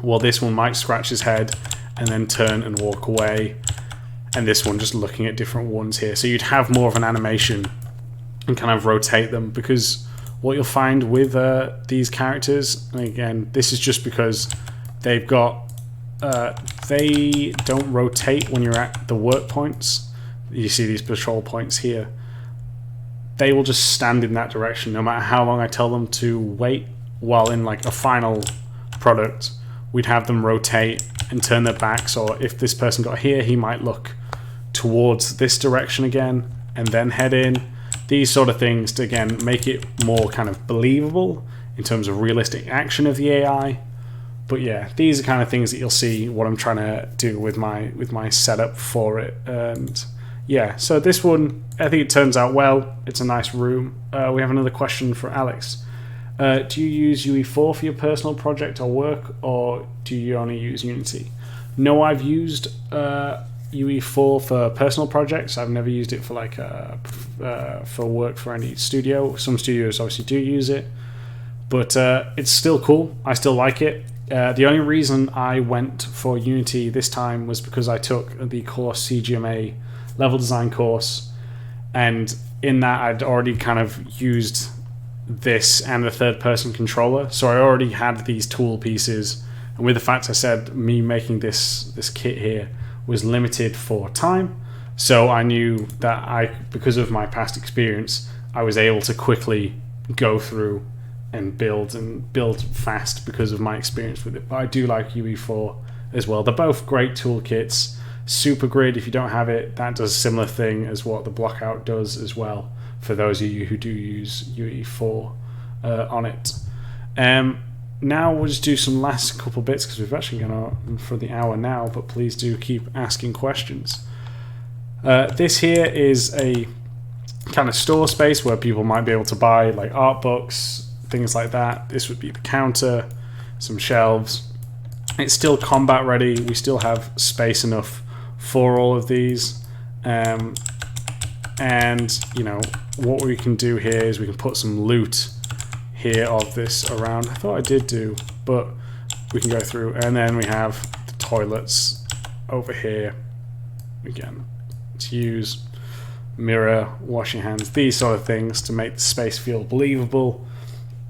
[SPEAKER 1] Well, this one might scratch his head and then turn and walk away. And this one just looking at different ones here. So you'd have more of an animation and kind of rotate them, because what you'll find with these characters, and again, this is just because they've got they don't rotate when you're at the work points. You see these patrol points here. They will just stand in that direction no matter how long I tell them to wait. While in like a final product, we'd have them rotate and turn their backs, or if this person got here, he might look towards this direction again and then head in. These sort of things to, again, make it more kind of believable in terms of realistic action of the AI. But yeah, these are kind of things that you'll see what I'm trying to do with my setup for it. And yeah, so this one, I think it turns out well. It's a nice room. We have another question for Alex. Do you use UE4 for your personal project or work, or do you only use Unity? No, I've used UE4 for personal projects. I've never used it for like for work for any studio. Some studios obviously do use it, but it's still cool. I still like it. The only reason I went for Unity this time was because I took the course CGMA level design course, and in that I'd already kind of used this and the third person controller, so I already had these tool pieces, and with the fact I said me making this kit here was limited for time, so I knew that because of my past experience, I was able to quickly go through and build fast because of my experience with it. But I do like UE4 as well. They're both great toolkits. Super Grid, if you don't have it, that does a similar thing as what the Blockout does as well, for those of you who do use UE4 on it. Now we'll just do some last couple bits, because we've actually gone on for the hour now, but please do keep asking questions. This here is a kind of store space where people might be able to buy like art books, things like that. This would be the counter, some shelves. It's still combat ready. We still have space enough for all of these. And you know, what we can do here is we can put some loot here of this around. I thought I did do, but we can go through. And then we have the toilets over here again to use, mirror, wash your hands, these sort of things to make the space feel believable.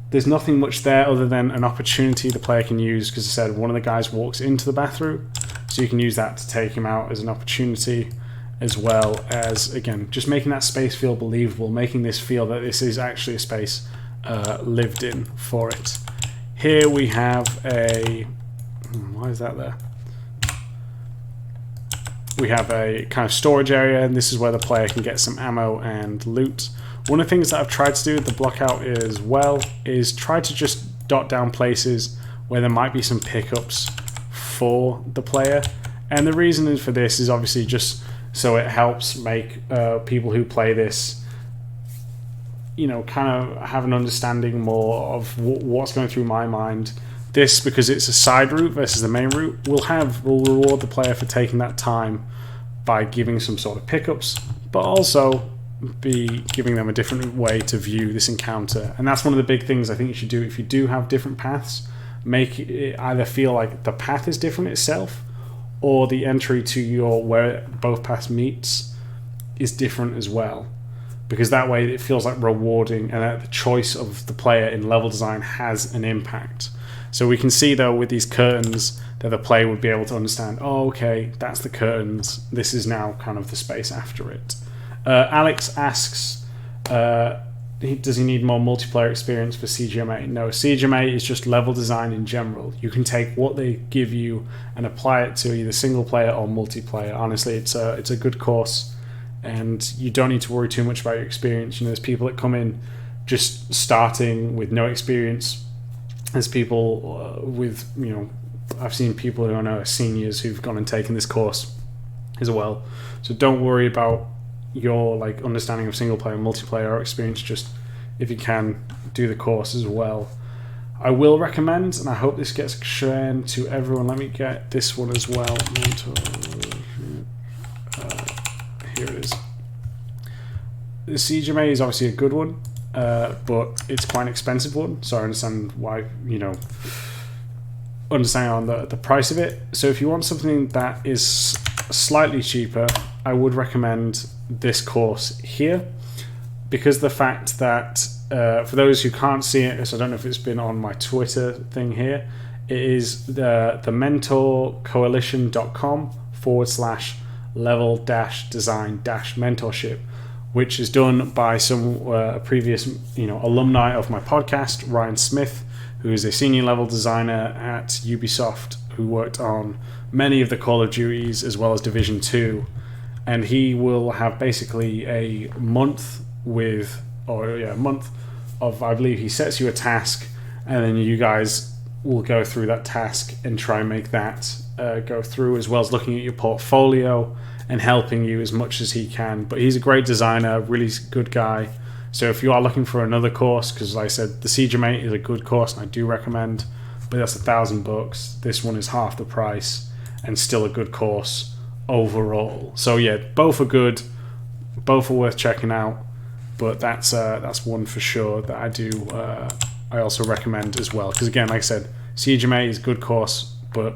[SPEAKER 1] There's nothing much there other than an opportunity the player can use, because I said one of the guys walks into the bathroom, so you can use that to take him out as an opportunity, as well as, again, just making that space feel believable, making this feel that this is actually a space lived in for it. Here we have a... why is that there? We have a kind of storage area, and this is where the player can get some ammo and loot. One of the things that I've tried to do with the Blockout as well is try to just dot down places where there might be some pickups for the player. And the reason for this is obviously just so it helps make people who play this, you know, kind of have an understanding more of what's going through my mind. This, because it's a side route versus the main route, will reward the player for taking that time by giving some sort of pickups, but also be giving them a different way to view this encounter. And that's one of the big things I think you should do if you do have different paths. Make it either feel like the path is different itself, or the entry to your where both paths meets is different as well, because that way it feels like rewarding, and that the choice of the player in level design has an impact. So we can see though with these curtains that the player would be able to understand, oh okay, that's the curtains, this is now kind of the space after it. Alex asks, does he need more multiplayer experience for CGMA? No, CGMA is just level design in general. You can take what they give you and apply it to either single player or multiplayer. Honestly, it's a good course, and you don't need to worry too much about your experience. There's people that come in just starting with no experience. There's people with, I've seen people who I know are seniors who've gone and taken this course as well. So don't worry about your understanding of single player and multiplayer experience. Just, if you can, do the course as well. I will recommend, and I hope this gets shown to everyone. Let me get this one as well. Here it is. The CGMA is obviously a good one, but it's quite an expensive one. So I understand why, understand on the price of it. So if you want something that is slightly cheaper, I would recommend this course here, because the fact that for those who can't see it, so I don't know if it's been on my Twitter thing here, it is the mentorcoalition.com/level-design-mentorship, which is done by some previous alumni of my podcast, Ryan Smith, who is a senior level designer at Ubisoft, who worked on many of the Call of Duties as well as Division 2. And he will have basically a month of, I believe he sets you a task, and then you guys will go through that task and try and make that go through, as well as looking at your portfolio and helping you as much as he can. But he's a great designer, really good guy. So if you are looking for another course, because like I said, the CGMA is a good course and I do recommend, but that's $1,000. This one is half the price and still a good course overall. So yeah, both are good, both are worth checking out. But that's one for sure that I also recommend as well, because again, like I said, CGMA is a good course, but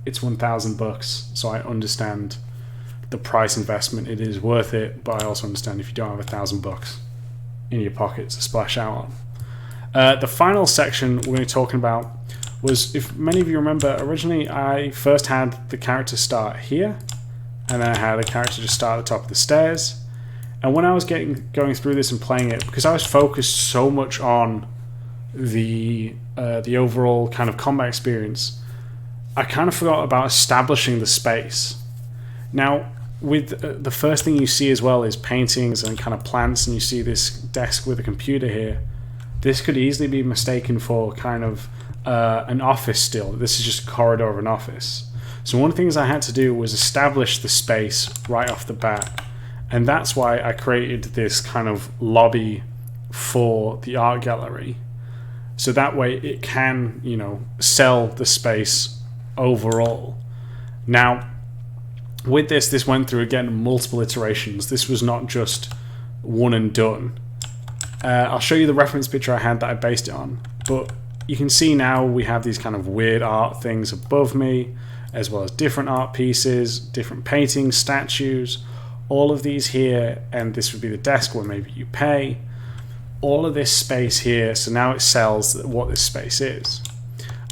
[SPEAKER 1] it's $1,000, so I understand the price investment. It is worth it, but I also understand if you don't have $1,000 in your pocket to splash out on. The final section we're going to be talking about was, if many of you remember, originally I first had the character start here, and then I had the character just start at the top of the stairs. And when I was going through this and playing it, because I was focused so much on the overall kind of combat experience, I kind of forgot about establishing the space. Now, with the first thing you see as well is paintings and kind of plants, and you see this desk with a computer here. This could easily be mistaken for kind of an office still. This is just a corridor of an office. So one of the things I had to do was establish the space right off the bat. And that's why I created this kind of lobby for the art gallery. So that way it can, sell the space overall. Now, with this went through, again, multiple iterations. This was not just one and done. I'll show you the reference picture I had that I based it on. But you can see now we have these kind of weird art things above me, as well as different art pieces, different paintings, statues, all of these here, and this would be the desk where maybe you pay. All of this space here, so now it sells what this space is.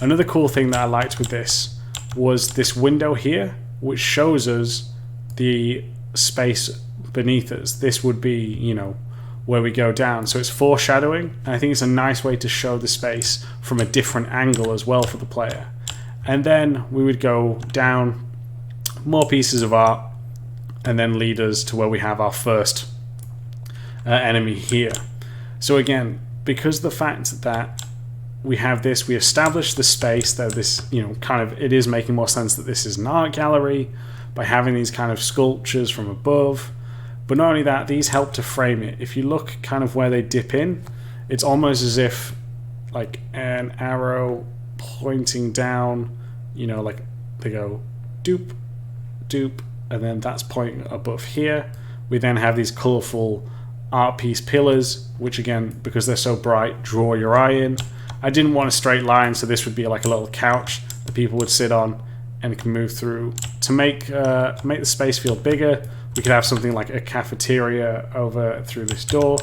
[SPEAKER 1] Another cool thing that I liked with this was this window here, which shows us the space beneath us. This would be, where we go down. So it's foreshadowing, and I think it's a nice way to show the space from a different angle as well for the player. And then we would go down, more pieces of art, and then lead us to where we have our first enemy here. So again, because the fact that we have this, we establish the space that this, it is making more sense that this is an art gallery by having these kind of sculptures from above. But not only that, these help to frame it. If you look kind of where they dip in, it's almost as if like an arrow pointing down, like they go doop, doop, and then that's pointing above here. We then have these colourful art piece pillars, which again, because they're so bright, draw your eye in. I didn't want a straight line, so this would be like a little couch that people would sit on and can move through. To make the space feel bigger, we could have something like a cafeteria over through this door,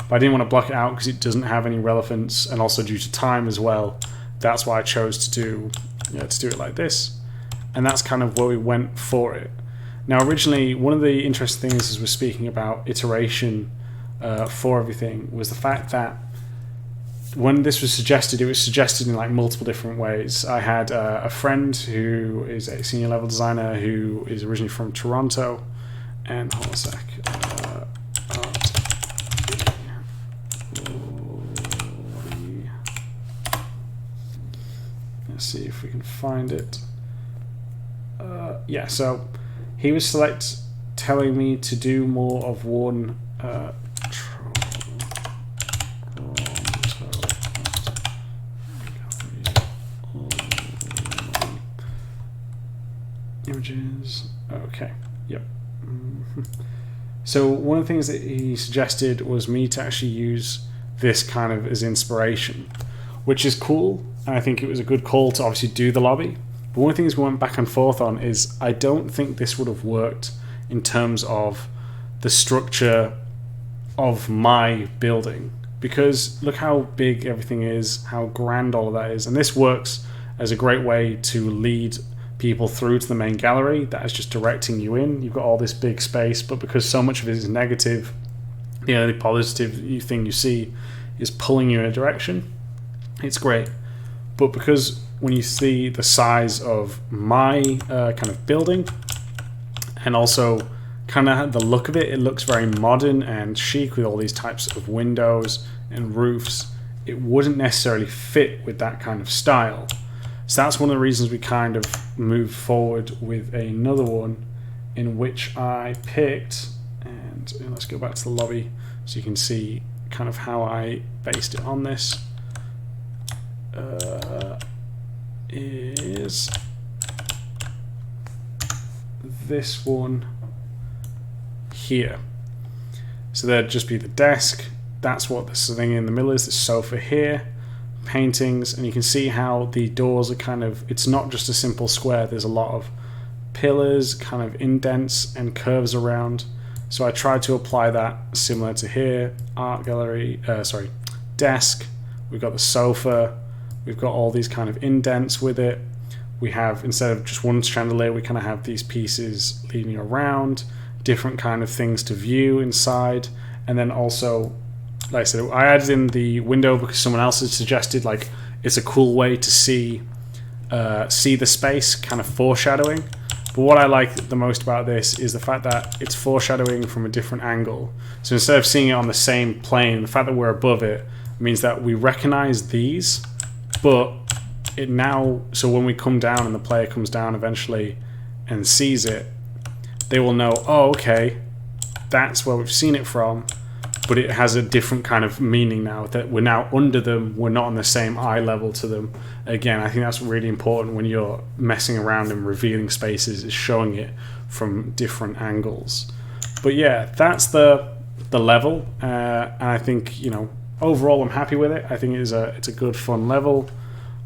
[SPEAKER 1] but I didn't want to block it out because it doesn't have any relevance, and also due to time as well. That's why I chose to do it like this, and that's kind of where we went for it. Now, originally, one of the interesting things as we're speaking about iteration for everything was the fact that when this was suggested, it was suggested in like multiple different ways. I had a friend who is a senior level designer who is originally from Toronto, and hold on a sec. Let's see if we can find it. Yeah, so he was telling me to do more of one images. Okay, yep. So one of the things that he suggested was me to actually use this kind of as inspiration, which is cool, and I think it was a good call to obviously do the lobby. But one of the things we went back and forth on is I don't think this would have worked in terms of the structure of my building, because look how big everything is, how grand all of that is, and this works as a great way to lead people through to the main gallery that is just directing you in. You've got all this big space, but because so much of it is negative, the only positive thing you see is pulling you in a direction. It's great. But because when you see the size of my kind of building, and also kind of the look of it, it looks very modern and chic with all these types of windows and roofs. It wouldn't necessarily fit with that kind of style. So that's one of the reasons we kind of moved forward with another one in which I picked, and let's go back to the lobby so you can see kind of how I based it on this. Is this one here. So there'd just be the desk. That's what this thing in the middle is, the sofa here, paintings, and you can see how the doors are kind of, it's not just a simple square, there's a lot of pillars, kind of indents and curves around. So I tried to apply that similar to here. Art gallery, desk, we've got the sofa, we've got all these kind of indents with it. We have, instead of just one chandelier, we kind of have these pieces leading around, different kind of things to view inside. And then also, like I said, I added in the window because someone else had suggested like it's a cool way to see the space, kind of foreshadowing. But what I like the most about this is the fact that it's foreshadowing from a different angle. So instead of seeing it on the same plane, the fact that we're above it means that we recognize these, but it now, so when we come down and the player comes down eventually and sees it, they will know, oh, okay, that's where we've seen it from, but it has a different kind of meaning now, that we're now under them, we're not on the same eye level to them. Again, I think that's really important when you're messing around and revealing spaces, is showing it from different angles. But yeah, that's the level, and I think, you know, overall I'm happy with it. I think it's a good fun level,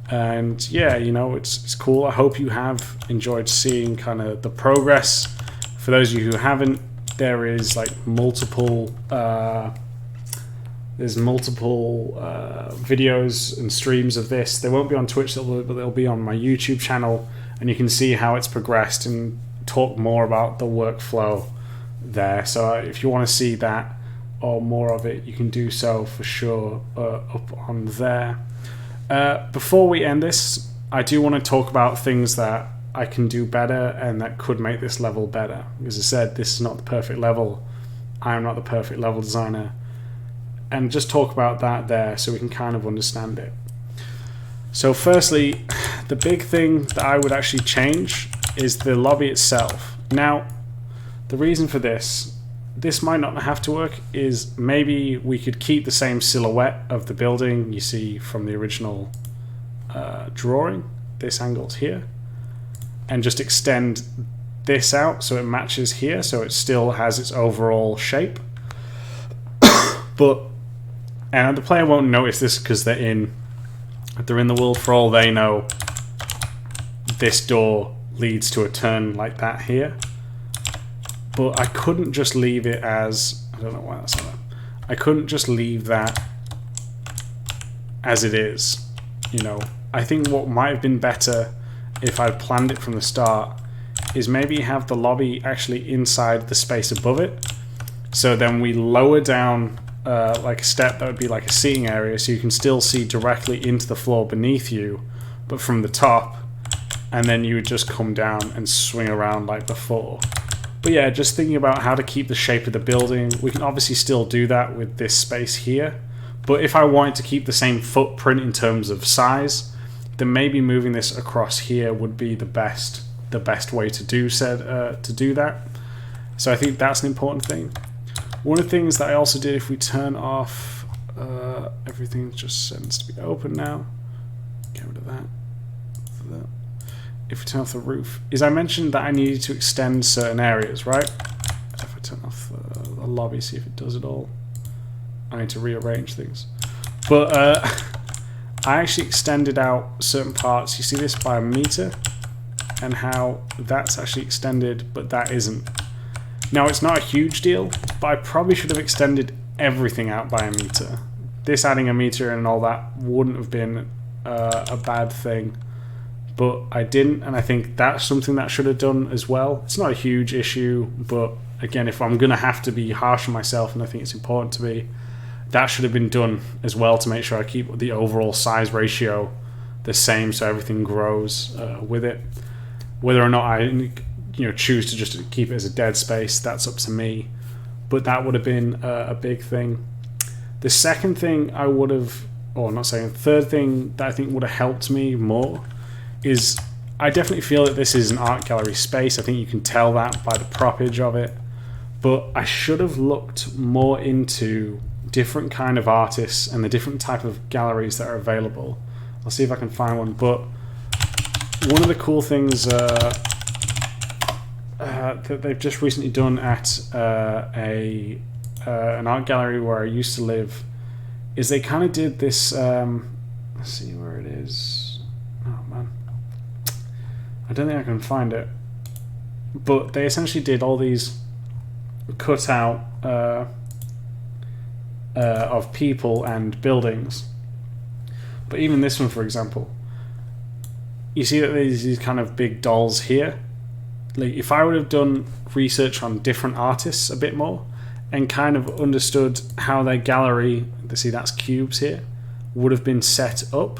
[SPEAKER 1] and yeah, you know, it's cool. I hope you have enjoyed seeing kind of the progress. For those of you who haven't, there is like multiple videos and streams of this. They won't be on Twitch, but they'll be on my YouTube channel, and you can see how it's progressed and talk more about the workflow there. So if you want to see that or more of it, you can do so for sure up on there. Before we end this, I do want to talk about things that I can do better and that could make this level better. As I said, this is not the perfect level. I am not the perfect level designer. And just talk about that there so we can kind of understand it. So firstly, the big thing that I would actually change is the lobby itself. Now, the reason for this might not have to work, is maybe we could keep the same silhouette of the building you see from the original drawing. This angle's here. And just extend this out so it matches here, so it still has its overall shape. And the player won't notice this because they're in the world. For all they know, this door leads to a turn like that here. But I couldn't just leave it as, I don't know why that's like that. I couldn't just leave that as it is. You know, I think what might have been better if I'd planned it from the start is maybe have the lobby actually inside the space above it. So then we lower down like a step that would be like a seating area, so you can still see directly into the floor beneath you, but from the top, and then you would just come down and swing around like before. But yeah, just thinking about how to keep the shape of the building. We can obviously still do that with this space here, but if I wanted to keep the same footprint in terms of size, then maybe moving this across here would be the best way to do that. So I think that's an important thing. One of the things that I also did, if we turn off everything, just tends to be open now. Get rid of that. If we turn off the roof, is I mentioned that I needed to extend certain areas, right? So if I turn off the lobby, see if it does it all. I need to rearrange things. But I actually extended out certain parts. You see this by a meter, and how that's actually extended, but that isn't. Now, it's not a huge deal, but I probably should have extended everything out by a meter. This adding a meter and all that wouldn't have been a bad thing, but I didn't, and I think that's something that I should have done as well. It's not a huge issue, but again, if I'm going to have to be harsh on myself, and I think it's important to be, that should have been done as well to make sure I keep the overall size ratio the same so everything grows with it. Whether or not I choose to just keep it as a dead space, that's up to me, but that would have been a big thing. The second thing I would have, or not saying, third thing that I think would have helped me more is I definitely feel that this is an art gallery space. I think you can tell that by the propage of it, but I should have looked more into different kind of artists and the different type of galleries that are available. I'll see if I can find one, but one of the cool things that they've just recently done at an art gallery where I used to live is they kind of did this, let's see where it is. Oh man, I don't think I can find it, but they essentially did all these cutout of people and buildings. But even this one, for example, you see that there's these kind of big dolls here. Like, if I would have done research on different artists a bit more and kind of understood how their gallery, see that's cubes here, would have been set up,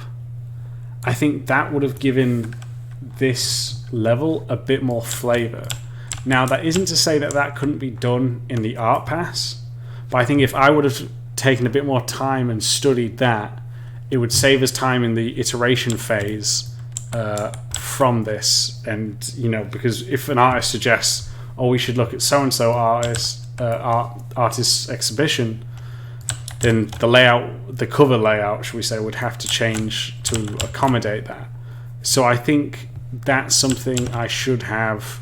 [SPEAKER 1] I think that would have given this level a bit more flavor. Now, that isn't to say that that couldn't be done in the art pass, but I think if I would have taken a bit more time and studied that, it would save us time in the iteration phase from this. And because if an artist suggests, oh, we should look at so-and-so artist's exhibition, then the layout, the cover layout, should we say, would have to change to accommodate that. So I think that's something I should have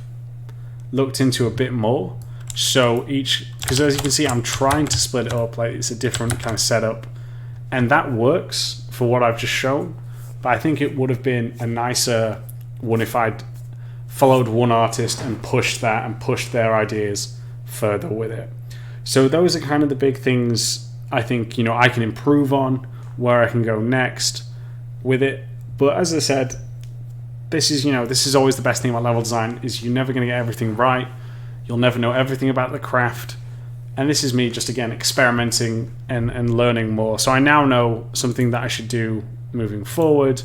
[SPEAKER 1] looked into a bit more. So because as you can see, I'm trying to split it up, like it's a different kind of setup, and that works for what I've just shown. But I think it would have been a nicer one if I'd followed one artist and pushed that and pushed their ideas further with it. So those are kind of the big things I think I can improve on, where I can go next with it. But as I said, this is always the best thing about level design, is you're never going to get everything right. You'll never know everything about the craft. And this is me just, again, experimenting and learning more. So I now know something that I should do moving forward,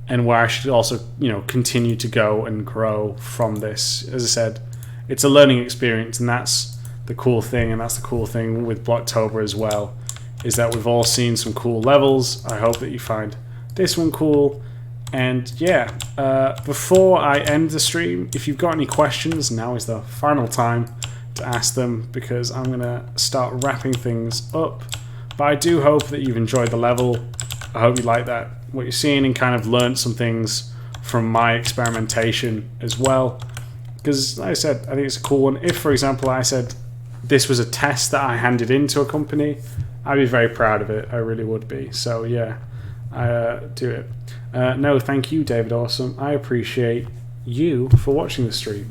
[SPEAKER 1] and where I should also, continue to go and grow from this. As I said, it's a learning experience, and that's the cool thing, and that's the cool thing with Blocktober as well, is that we've all seen some cool levels. I hope that you find this one cool. And yeah, before I end the stream, if you've got any questions, now is the final time to ask them, because I'm going to start wrapping things up. But I do hope that you've enjoyed the level. I hope you like that, what you're seeing, and kind of learned some things from my experimentation as well. Because, like I said, I think it's a cool one. If, for example, I said this was a test that I handed into a company, I'd be very proud of it. I really would be. So yeah, I do it. No, thank you, David Awesome. I appreciate you for watching the stream.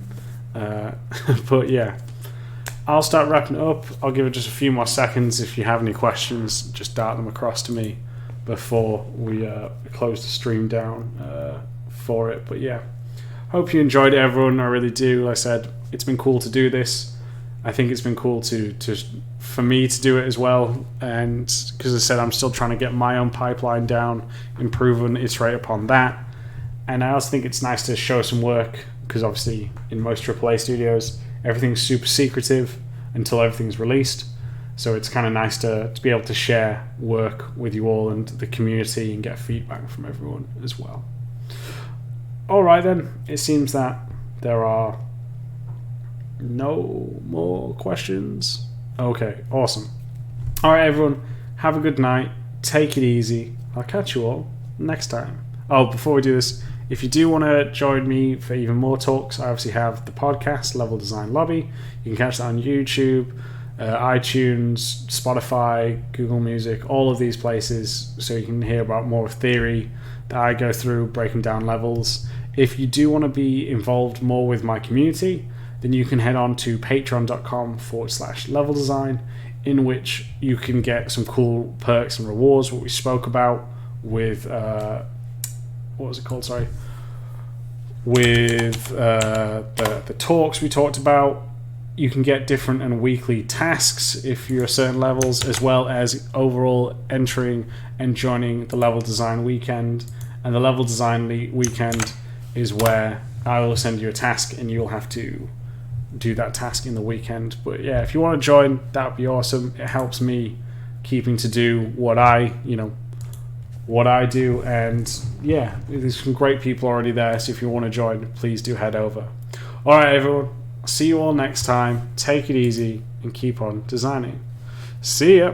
[SPEAKER 1] But yeah, I'll start wrapping it up. I'll give it just a few more seconds. If you have any questions, just dart them across to me before we close the stream down for it. But yeah, hope you enjoyed it, everyone. I really do. Like I said, it's been cool to do this. I think it's been cool for me to do it as well, and because I said I'm still trying to get my own pipeline down, improve and iterate upon that. And I also think it's nice to show some work, because obviously in most AAA studios everything's super secretive until everything's released. So it's kind of nice to be able to share work with you all and the community and get feedback from everyone as well. Alright then, it seems that there are no more questions. Okay, awesome. Alright everyone, have a good night, take it easy, I'll catch you all next time. Oh, before we do this, if you do want to join me for even more talks, I obviously have the podcast, Level Design Lobby. You can catch that on YouTube, iTunes, Spotify, Google Music, all of these places, so you can hear about more of theory that I go through, breaking down levels. If you do want to be involved more with my community, then you can head on to patreon.com/level design, in which you can get some cool perks and rewards, what we spoke about with what was it called? Sorry. With the talks we talked about. You can get different and weekly tasks if you're certain levels, as well as overall entering and joining the Level Design Weekend. And the Level Design Weekend is where I will send you a task and you'll have to do that task in the weekend. But yeah, if you want to join, that would be awesome. It helps me keeping to do what I do, and yeah, there's some great people already there, so if you want to join, please do head over. Alright everyone, see you all next time, take it easy and keep on designing. See ya!